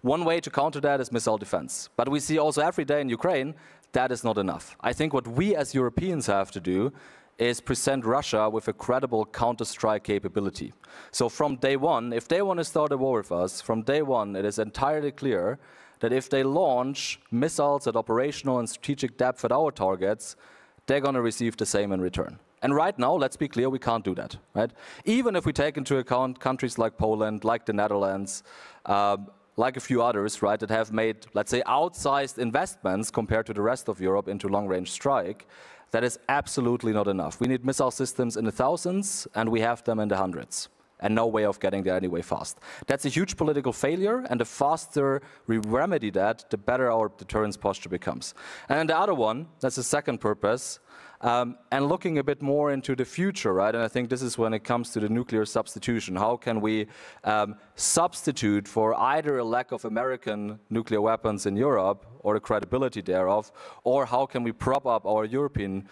[SPEAKER 4] One way to counter that is missile defense. But we see also every day in Ukraine that is not enough. I think what we as Europeans have to do is present Russia with a credible counter-strike capability. So from day one, if they want to start a war with us, from day one it is entirely clear that if they launch missiles at operational and strategic depth at our targets, they're going to receive the same in return. And right now, let's be clear, we can't do that, right? Even if we take into account countries like Poland, like the Netherlands, like a few others, right, that have made, let's say, outsized investments compared to the rest of Europe into long-range strike, that is absolutely not enough. We need missile systems in the thousands, and we have them in the hundreds, and no way of getting there anyway fast. That's a huge political failure, and the faster we remedy that, the better our deterrence posture becomes. And the other one, that's the second purpose, and looking a bit more into the future, right? And I think this is when it comes to the nuclear substitution. How can we substitute for either a lack of American nuclear weapons in Europe or the credibility thereof, or how can we prop up our European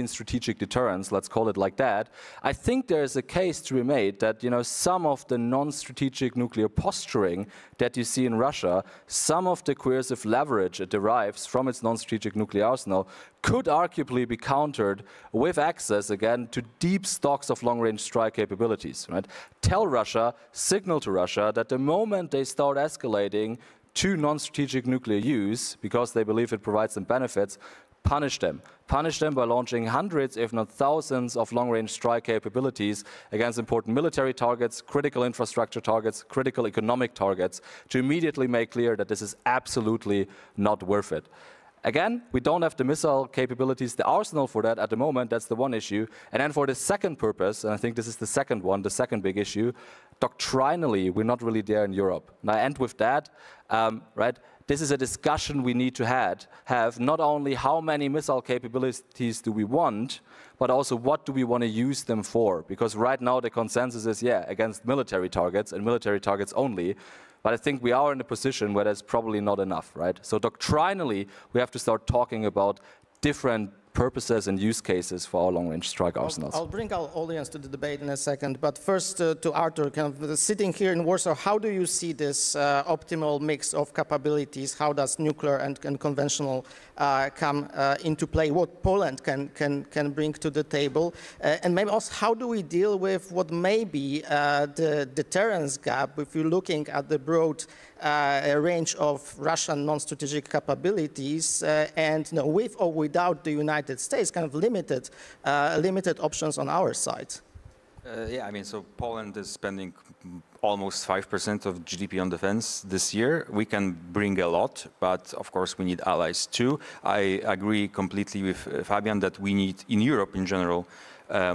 [SPEAKER 4] strategic deterrence, let's call it like that. I think there is a case to be made that, you know, some of the non-strategic nuclear posturing that you see in Russia, some of the coercive leverage it derives from its non-strategic nuclear arsenal could arguably be countered with access, again, to deep stocks of long-range strike capabilities, right? Tell Russia, signal to Russia that the moment they start escalating to non-strategic nuclear use, because they believe it provides them benefits, punish them. Punish them by launching hundreds, if not thousands, of long-range strike capabilities against important military targets, critical infrastructure targets, critical economic targets, to immediately make clear that this is absolutely not worth it. Again, we don't have the missile capabilities, the arsenal for that at the moment. That's the one issue. And then for the second purpose, and I think this is the second one, the second big issue, doctrinally, we're not really there in Europe. And I end with that, right? This is a discussion we need to have, not only how many missile capabilities do we want, but also what do we want to use them for? Because right now the consensus is, yeah, against military targets and military targets only. But I think we are in a position where that's probably not enough, right? So doctrinally, we have to start talking about different purposes and use cases for our long-range strike arsenals.
[SPEAKER 1] I'll bring our audience to the debate in a second, but first to Artur, kind of sitting here in Warsaw, how do you see this optimal mix of capabilities? How does nuclear and conventional come into play? What Poland can bring to the table? And maybe also, how do we deal with what may be the deterrence gap if you're looking at the broad range of Russian non-strategic capabilities and, you know, with or without the United States, kind of limited options on our side?
[SPEAKER 5] Yeah, I mean, so Poland is spending almost 5% of GDP on defense this year. We can bring a lot, but of course we need allies too. I agree completely with Fabian that we need, in Europe in general,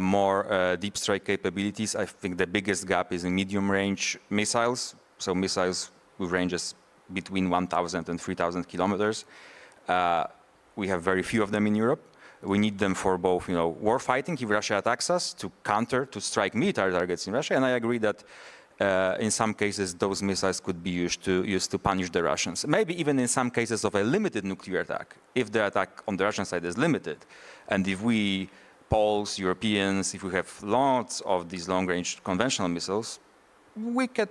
[SPEAKER 5] more deep strike capabilities. I think the biggest gap is in medium-range missiles, so missiles with ranges between 1,000 and 3,000 kilometers. We have very few of them in Europe. We need them for both, you know, war fighting if Russia attacks us, to counter, to strike military targets in Russia. And I agree that in some cases, those missiles could be used to punish the Russians. Maybe even in some cases of a limited nuclear attack, if the attack on the Russian side is limited, and if we, Poles, Europeans, if we have lots of these long-range conventional missiles, we could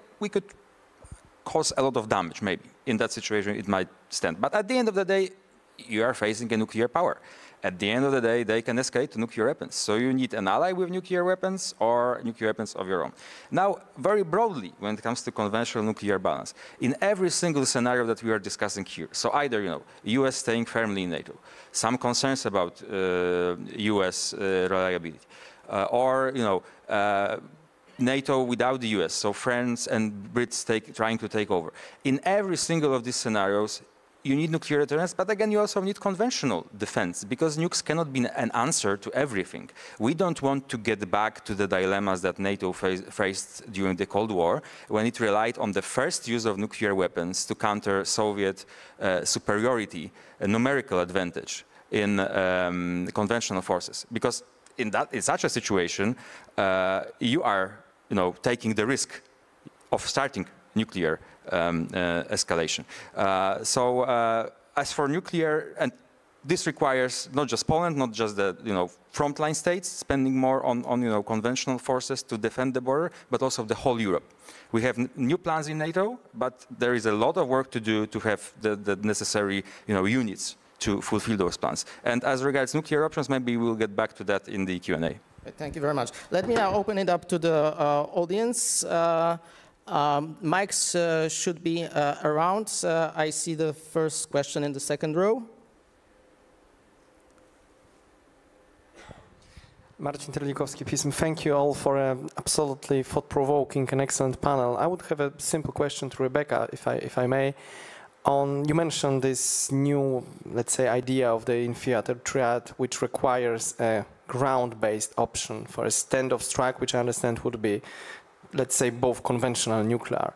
[SPEAKER 5] cause a lot of damage, maybe. In that situation, it might stand. But at the end of the day, you are facing a nuclear power. At the end of the day, they can escalate to nuclear weapons. So you need an ally with nuclear weapons or nuclear weapons of your own. Now, very broadly, when it comes to conventional nuclear balance, in every single scenario that we are discussing here, so either, US staying firmly in NATO, some concerns about US reliability, or, NATO without the US, so France and Brits trying to take over. In every single of these scenarios, you need nuclear deterrence, but again, you also need conventional defense, because nukes cannot be an answer to everything. We don't want to get back to the dilemmas that NATO faced during the Cold War, when it relied on the first use of nuclear weapons to counter Soviet superiority, a numerical advantage in conventional forces. Because in such a situation, you are taking the risk of starting nuclear escalation. As for nuclear, and this requires not just Poland, not just the frontline states spending more on conventional forces to defend the border, but also the whole Europe. We have new plans in NATO, but there is a lot of work to do to have the necessary units to fulfill those plans. And as regards nuclear options, maybe we'll get back to that in the Q&A.
[SPEAKER 1] Thank you very much. Let me now open it up to the audience. Mics should be around. I see the first question in the second row.
[SPEAKER 6] Marcin Terlikowski, PISM. Thank you all for an absolutely thought-provoking and excellent panel. I would have a simple question to Rebeccah, if I may. You mentioned this new, let's say, idea of the in-theater triad, which requires a ground-based option for a standoff strike, which I understand would be, let's say, both conventional and nuclear.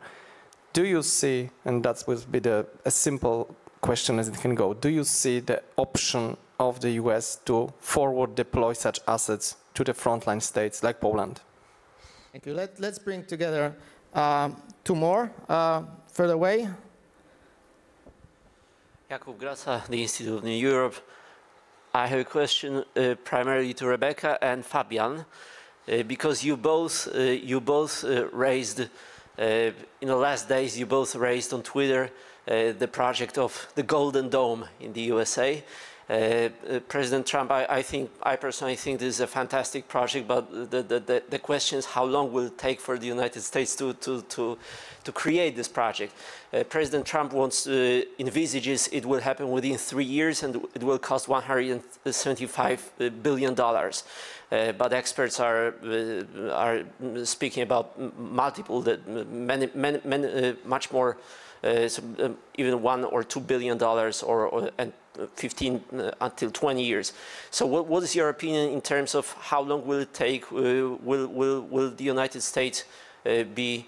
[SPEAKER 6] Do you see, and that will be as simple question as it can go, do you see the option of the US to forward deploy such assets to the frontline states like Poland?
[SPEAKER 1] Thank you. Let's bring together two more further away.
[SPEAKER 7] Jakub Grasa, the Institute of New Europe. I have a question primarily to Rebeccah and Fabian, because you both raised, in the last days, you both raised on Twitter the project of the Golden Dome in the USA. President Trump, I personally think this is a fantastic project, but the question is how long will it take for the United States to create this project? President Trump envisages it will happen within 3 years and it will cost $175 billion. But experts are speaking about multiple, much more, even $1 or $2 billion and 15 until 20 years. So what is your opinion in terms of how long will it take? Will the United States be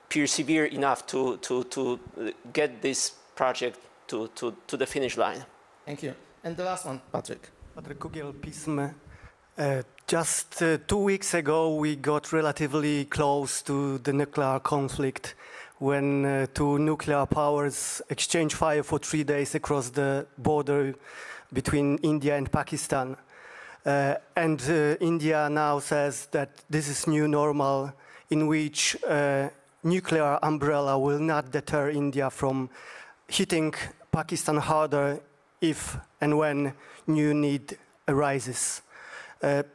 [SPEAKER 7] persevere enough to get this project to the finish line?
[SPEAKER 1] Thank you. And the last one, Patrick.
[SPEAKER 8] Patrick Kugiel, PISM. Just 2 weeks ago, we got relatively close to the nuclear conflict when two nuclear powers exchanged fire for 3 days across the border between India and Pakistan. India now says that this is new normal, in which nuclear umbrella will not deter India from hitting Pakistan harder if and when new need arises.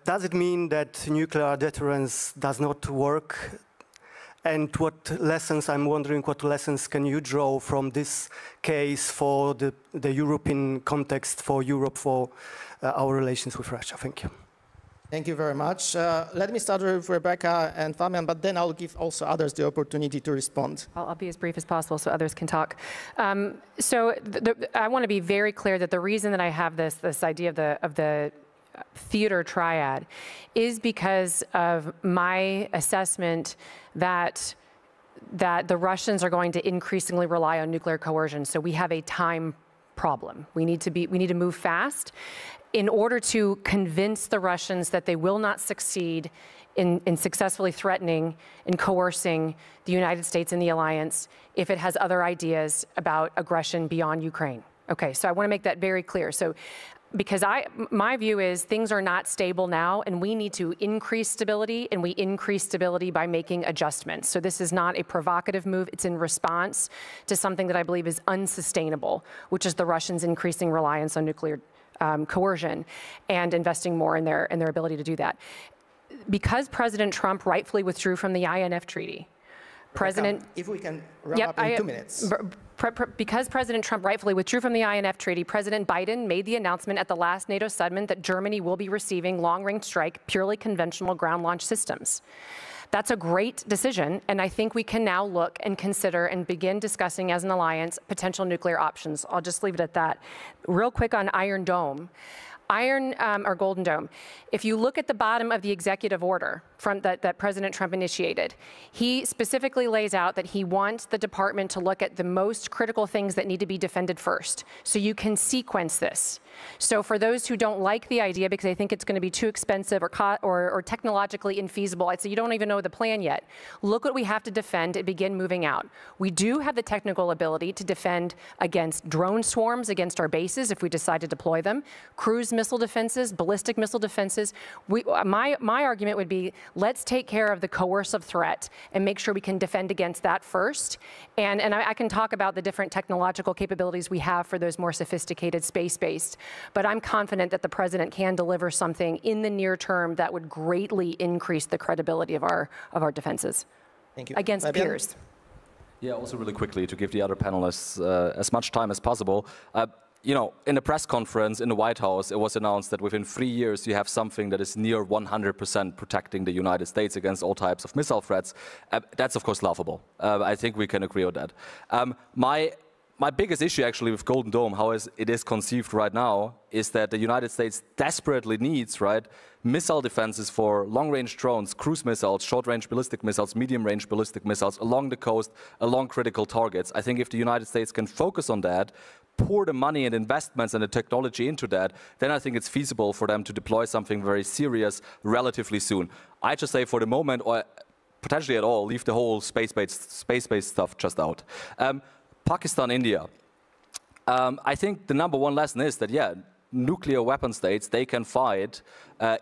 [SPEAKER 8] Does it mean that nuclear deterrence does not work? And I'm wondering what lessons can you draw from this case for the European context, for Europe, for our relations with Russia? Thank you.
[SPEAKER 1] Thank you very much. Let me start with Rebeccah and Fabian, but then I'll give also others the opportunity to respond.
[SPEAKER 3] I'll be as brief as possible so others can talk. I want to be very clear that the reason that I have this idea of the theater triad is because of my assessment that the Russians are going to increasingly rely on nuclear coercion. So we have a time problem. We need to move fast. in order to convince the Russians that they will not succeed in successfully threatening and coercing the United States and the alliance if it has other ideas about aggression beyond Ukraine. Okay, so I want to make that very clear. So, because my view is things are not stable now, and we need to increase stability, and we increase stability by making adjustments. So this is not a provocative move. It's in response to something that I believe is unsustainable, which is the Russians' increasing reliance on nuclear coercion and investing more in their ability to do that. Because President Trump rightfully withdrew from the INF Treaty,
[SPEAKER 1] if we can wrap up in 2 minutes.
[SPEAKER 3] Because President Trump rightfully withdrew from the INF Treaty, President Biden made the announcement at the last NATO summit that Germany will be receiving long-range strike, purely conventional ground launch systems. That's a great decision, and I think we can now look and consider and begin discussing as an alliance potential nuclear options. I'll just leave it at that. Real quick on Iron Dome. Or Golden Dome. If you look at the bottom of the executive order that President Trump initiated, he specifically lays out that he wants the department to look at the most critical things that need to be defended first. So you can sequence this. So for those who don't like the idea because they think it's going to be too expensive or technologically infeasible, I'd say you don't even know the plan yet. Look what we have to defend and begin moving out. We do have the technical ability to defend against drone swarms against our bases if we decide to deploy them, cruise missile defenses, ballistic missile defenses. My argument would be, let's take care of the coercive threat and make sure we can defend against that first. And I can talk about the different technological capabilities we have for those more sophisticated space-based. But I'm confident that the president can deliver something in the near term that would greatly increase the credibility of our defenses.
[SPEAKER 1] Thank you.
[SPEAKER 3] Against
[SPEAKER 1] Fabian?
[SPEAKER 3] peers.
[SPEAKER 4] Yeah, also really quickly to give the other panelists as much time as possible. You know, in a press conference in the White House, it was announced that within 3 years you have something that is near 100% protecting the United States against all types of missile threats. That's of course laughable. I think we can agree on that. My biggest issue actually with Golden Dome, how it is conceived right now, is that the United States desperately needs, right, missile defenses for long-range drones, cruise missiles, short-range ballistic missiles, medium-range ballistic missiles along the coast, along critical targets. I think if the United States can focus on that, pour the money and investments and the technology into that, then I think it's feasible for them to deploy something very serious relatively soon. I just say for the moment, or potentially at all, leave the whole space-based stuff just out. Pakistan, India. I think the #1 lesson is that, yeah, nuclear weapon states, they can fight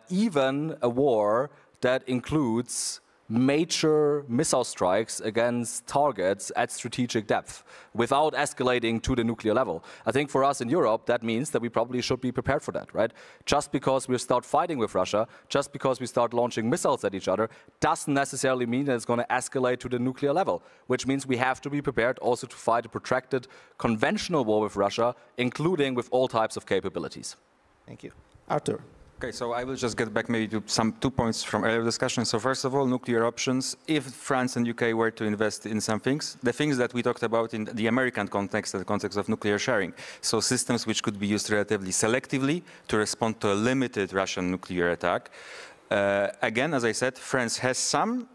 [SPEAKER 4] even a war that includes major missile strikes against targets at strategic depth without escalating to the nuclear level. I think for us in Europe, that means that we probably should be prepared for that, right? Just because we start fighting with Russia, just because we start launching missiles at each other, doesn't necessarily mean that it's going to escalate to the nuclear level, which means we have to be prepared also to fight a protracted conventional war with Russia, including with all types of capabilities.
[SPEAKER 1] Thank you. Artur.
[SPEAKER 5] Okay, so I will just get back maybe to some 2 points from earlier discussion. So first of all, nuclear options. If France and UK were to invest in some things, the things that we talked about in the American context, the context of nuclear sharing, so systems which could be used relatively selectively to respond to a limited Russian nuclear attack. Again, as I said, France has some.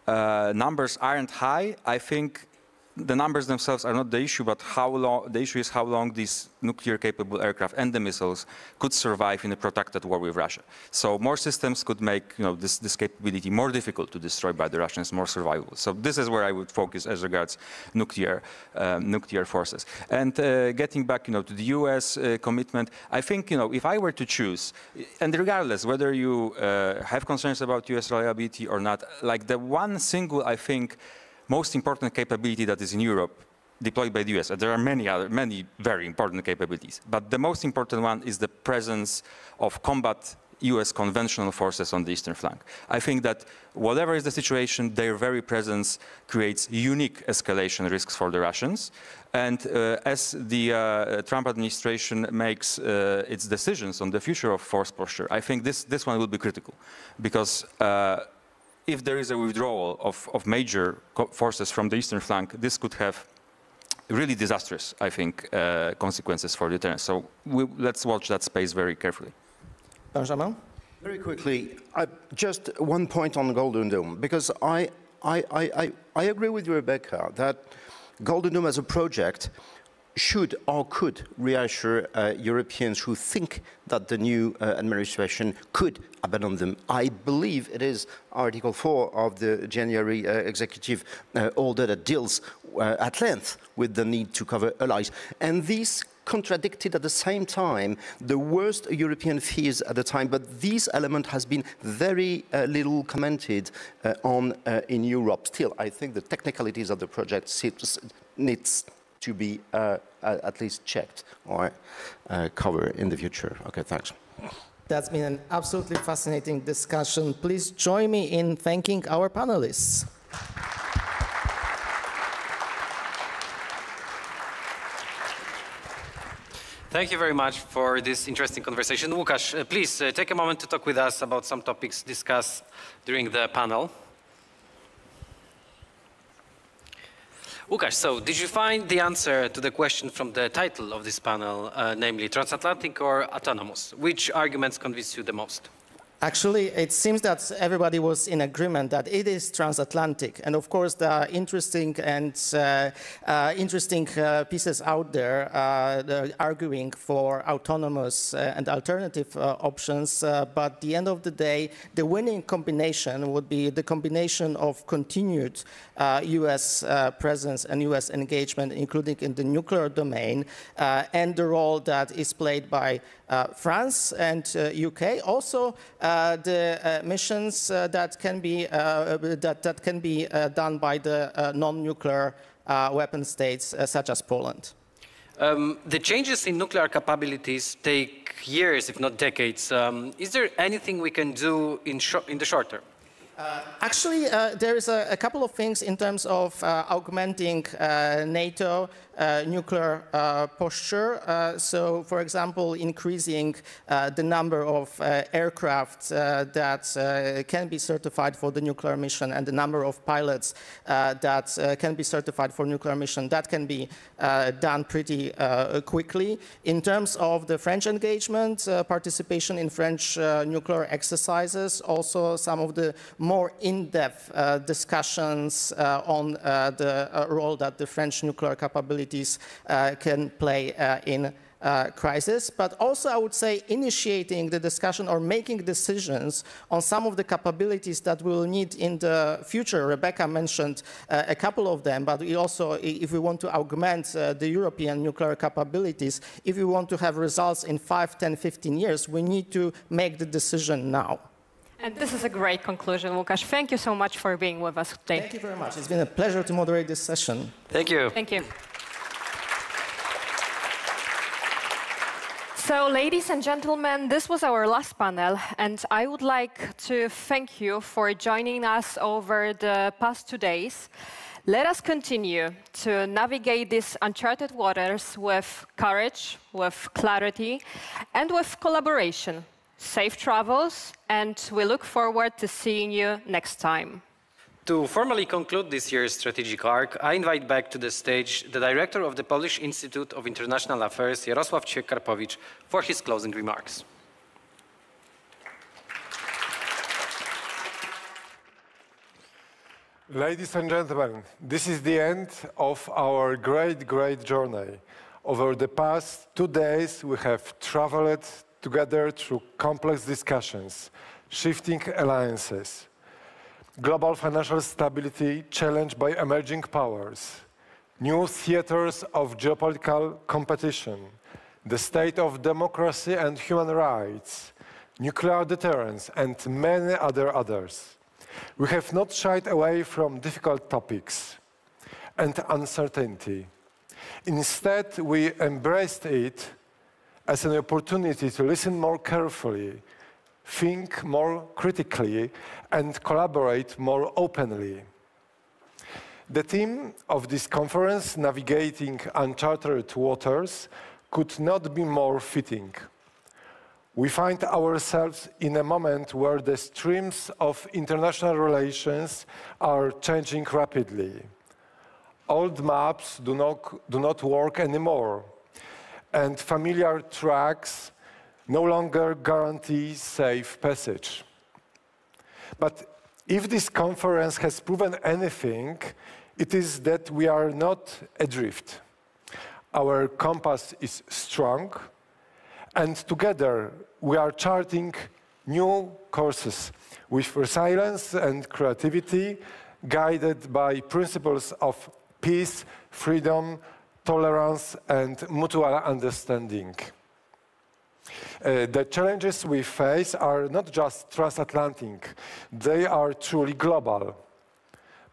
[SPEAKER 5] Numbers aren't high. I think the numbers themselves are not the issue, but the issue is how long these nuclear-capable aircraft and the missiles could survive in a protracted war with Russia. So more systems could make this capability more difficult to destroy by the Russians, more survivable. So this is where I would focus as regards nuclear forces. And getting back to the US commitment, I think if I were to choose, and regardless whether you have concerns about US reliability or not, like the one single, I think, most important capability that is in Europe deployed by the US. There are many very important capabilities, but the most important one is the presence of combat US conventional forces on the eastern flank. I think that whatever is the situation, their very presence creates unique escalation risks for the Russians. And as the Trump administration makes its decisions on the future of force posture, I think this one will be critical, because if there is a withdrawal of major forces from the eastern flank, this could have really disastrous, I think, consequences for deterrence. So let's watch that space very carefully.
[SPEAKER 1] Benjamin?
[SPEAKER 2] Very quickly, just one point on Golden Dome, because I agree with Rebeccah that Golden Dome as a project should or could reassure Europeans who think that the new administration could abandon them. I believe it is Article 4 of the January executive order that deals at length with the need to cover allies. And this contradicted at the same time the worst European fears at the time, but this element has been very little commented on in Europe. Still, I think the technicalities of the project needs to be at least checked or covered in the future. Okay, thanks.
[SPEAKER 1] That's been an absolutely fascinating discussion. Please join me in thanking our panelists.
[SPEAKER 9] Thank you very much for this interesting conversation. Łukasz, please take a moment to talk with us about some topics discussed during the panel. Łukasz, so did you find the answer to the question from the title of this panel, namely transatlantic or autonomous? Which arguments convinced you the most?
[SPEAKER 1] Actually, it seems that everybody was in agreement that it is transatlantic. And of course, there are interesting pieces out there arguing for autonomous and alternative options. But at the end of the day, the winning combination would be the combination of continued US presence and US engagement, including in the nuclear domain, and the role that is played by France and UK. Also, the missions that can be done by the non-nuclear weapon states, such as Poland.
[SPEAKER 9] The changes in nuclear capabilities take years, if not decades. Is there anything we can do in the short term?
[SPEAKER 1] Actually, there is a couple of things in terms of augmenting NATO nuclear posture. So, for example, increasing the number of aircraft that can be certified for the nuclear mission and the number of pilots that can be certified for nuclear mission. That can be done pretty quickly. In terms of the French engagement, participation in French nuclear exercises, also some of the more in-depth discussions on the role that the French nuclear capabilities can play in crisis, but also I would say initiating the discussion or making decisions on some of the capabilities that we will need in the future. Rebeccah mentioned a couple of them, but we also, if we want to augment the European nuclear capabilities, if we want to have results in 5, 10, 15 years, we need to make the decision now.
[SPEAKER 10] And this is a great conclusion, Łukasz. Thank you so much for being with us today.
[SPEAKER 1] Thank you very much. It's been a pleasure to moderate this session.
[SPEAKER 9] Thank you.
[SPEAKER 10] Thank you. So, ladies and gentlemen, this was our last panel, and I would like to thank you for joining us over the past 2 days. Let us continue to navigate these uncharted waters with courage, with clarity, and with collaboration. Safe travels, and we look forward to seeing you next time.
[SPEAKER 9] To formally conclude this year's Strategic Ark, I invite back to the stage the director of the Polish Institute of International Affairs, Jarosław Karpowicz, for his closing remarks.
[SPEAKER 11] Ladies and gentlemen, this is the end of our great journey. Over the past 2 days, we have traveled together through complex discussions, shifting alliances, global financial stability challenged by emerging powers, new theaters of geopolitical competition, the state of democracy and human rights, nuclear deterrence, and many others. We have not shied away from difficult topics and uncertainty. Instead, we embraced it as an opportunity to listen more carefully, think more critically, and collaborate more openly. The theme of this conference, Navigating Uncharted Waters, could not be more fitting. We find ourselves in a moment where the streams of international relations are changing rapidly. Old maps do not work anymore, and familiar tracks no longer guarantee safe passage. But if this conference has proven anything, it is that we are not adrift. our compass is strong, and together we are charting new courses with resilience and creativity, guided by principles of peace, freedom, tolerance, and mutual understanding. The challenges we face are not just transatlantic, they are truly global.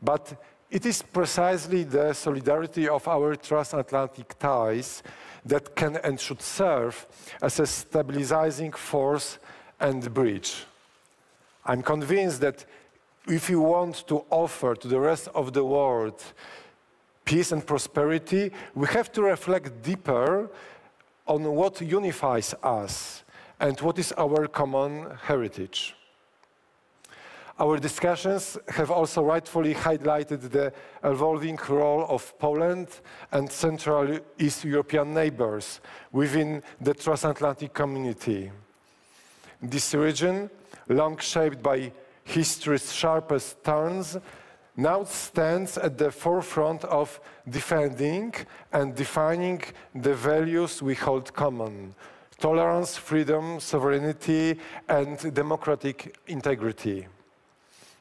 [SPEAKER 11] But it is precisely the solidarity of our transatlantic ties that can and should serve as a stabilizing force and bridge. I'm convinced that if you want to offer to the rest of the world peace and prosperity, we have to reflect deeper on what unifies us and what is our common heritage. Our discussions have also rightfully highlighted the evolving role of Poland and Central East European neighbors within the transatlantic community. This region, long shaped by history's sharpest turns, now stands at the forefront of defending and defining the values we hold common: tolerance, freedom, sovereignty, and democratic integrity.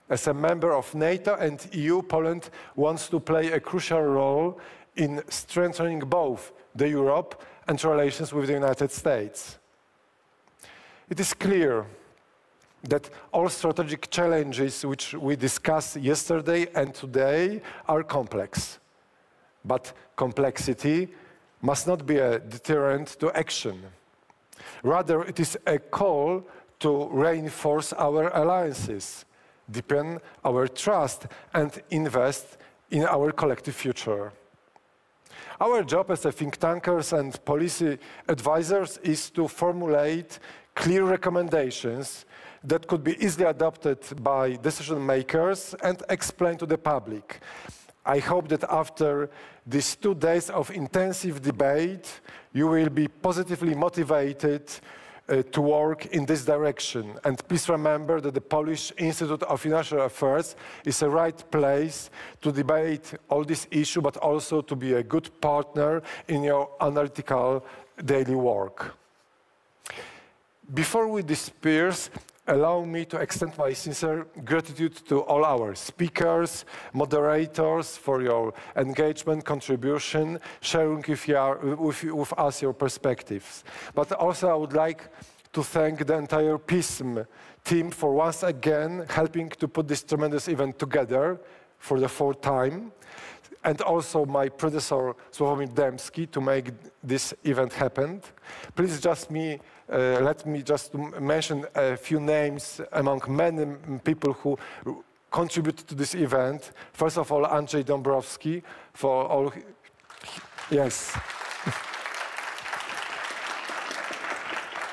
[SPEAKER 11] As a member of NATO and EU, Poland wants to play a crucial role in strengthening both the Europe and relations with the United States. It is clear that all strategic challenges which we discussed yesterday and today are complex. But complexity must not be a deterrent to action. Rather, it is a call to reinforce our alliances, deepen our trust, and invest in our collective future. Our job as think tankers and policy advisors is to formulate clear recommendations that could be easily adopted by decision makers and explained to the public. I hope that after these 2 days of intensive debate, you will be positively motivated to work in this direction. And please remember that the Polish Institute of Financial Affairs is a right place to debate all these issues, but also to be a good partner in your analytical daily work. Before we disperse, allow me to extend my sincere gratitude to all our speakers, moderators for your engagement, contribution, sharing with us your perspectives. But also I would like to thank the entire PISM team for once again helping to put this tremendous event together for the 4th time, and also my predecessor, Sławomir Dębski, to make this event happen. Please let me just mention a few names among many people who contributed to this event. First of all, Andrzej Dąbrowski, for all, yes,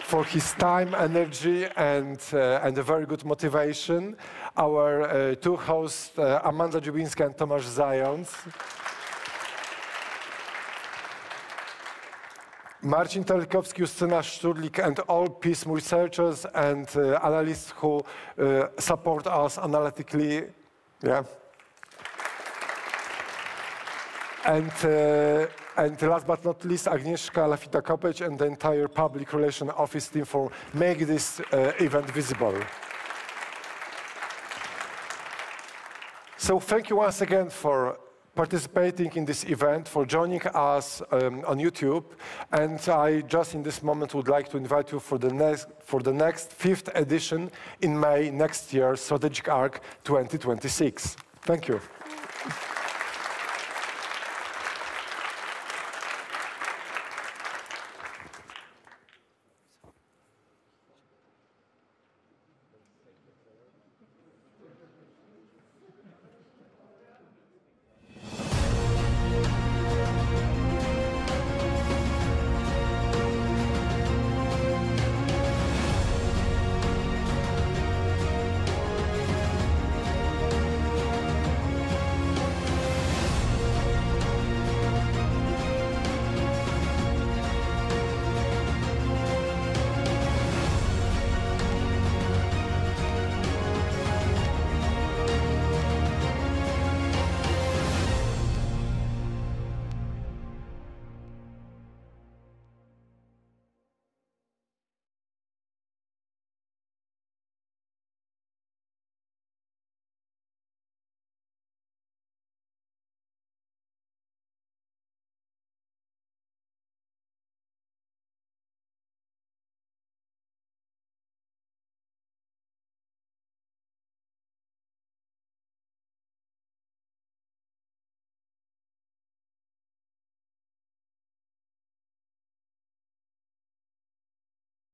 [SPEAKER 11] for his time, energy, and a very good motivation. Our 2 hosts, Amanda Dziubińska and Tomasz Zając. Marcin Talikowski, Justyna Szturlik, and all PISM researchers and analysts who support us analytically. Yeah. And last but not least, Agnieszka Lafita-Kopeć and the entire public relations office team for making this event visible. So thank you once again for participating in this event, for joining us on YouTube. And I just in this moment would like to invite you for the next 5th edition in May next year, Strategic Ark 2026. Thank you.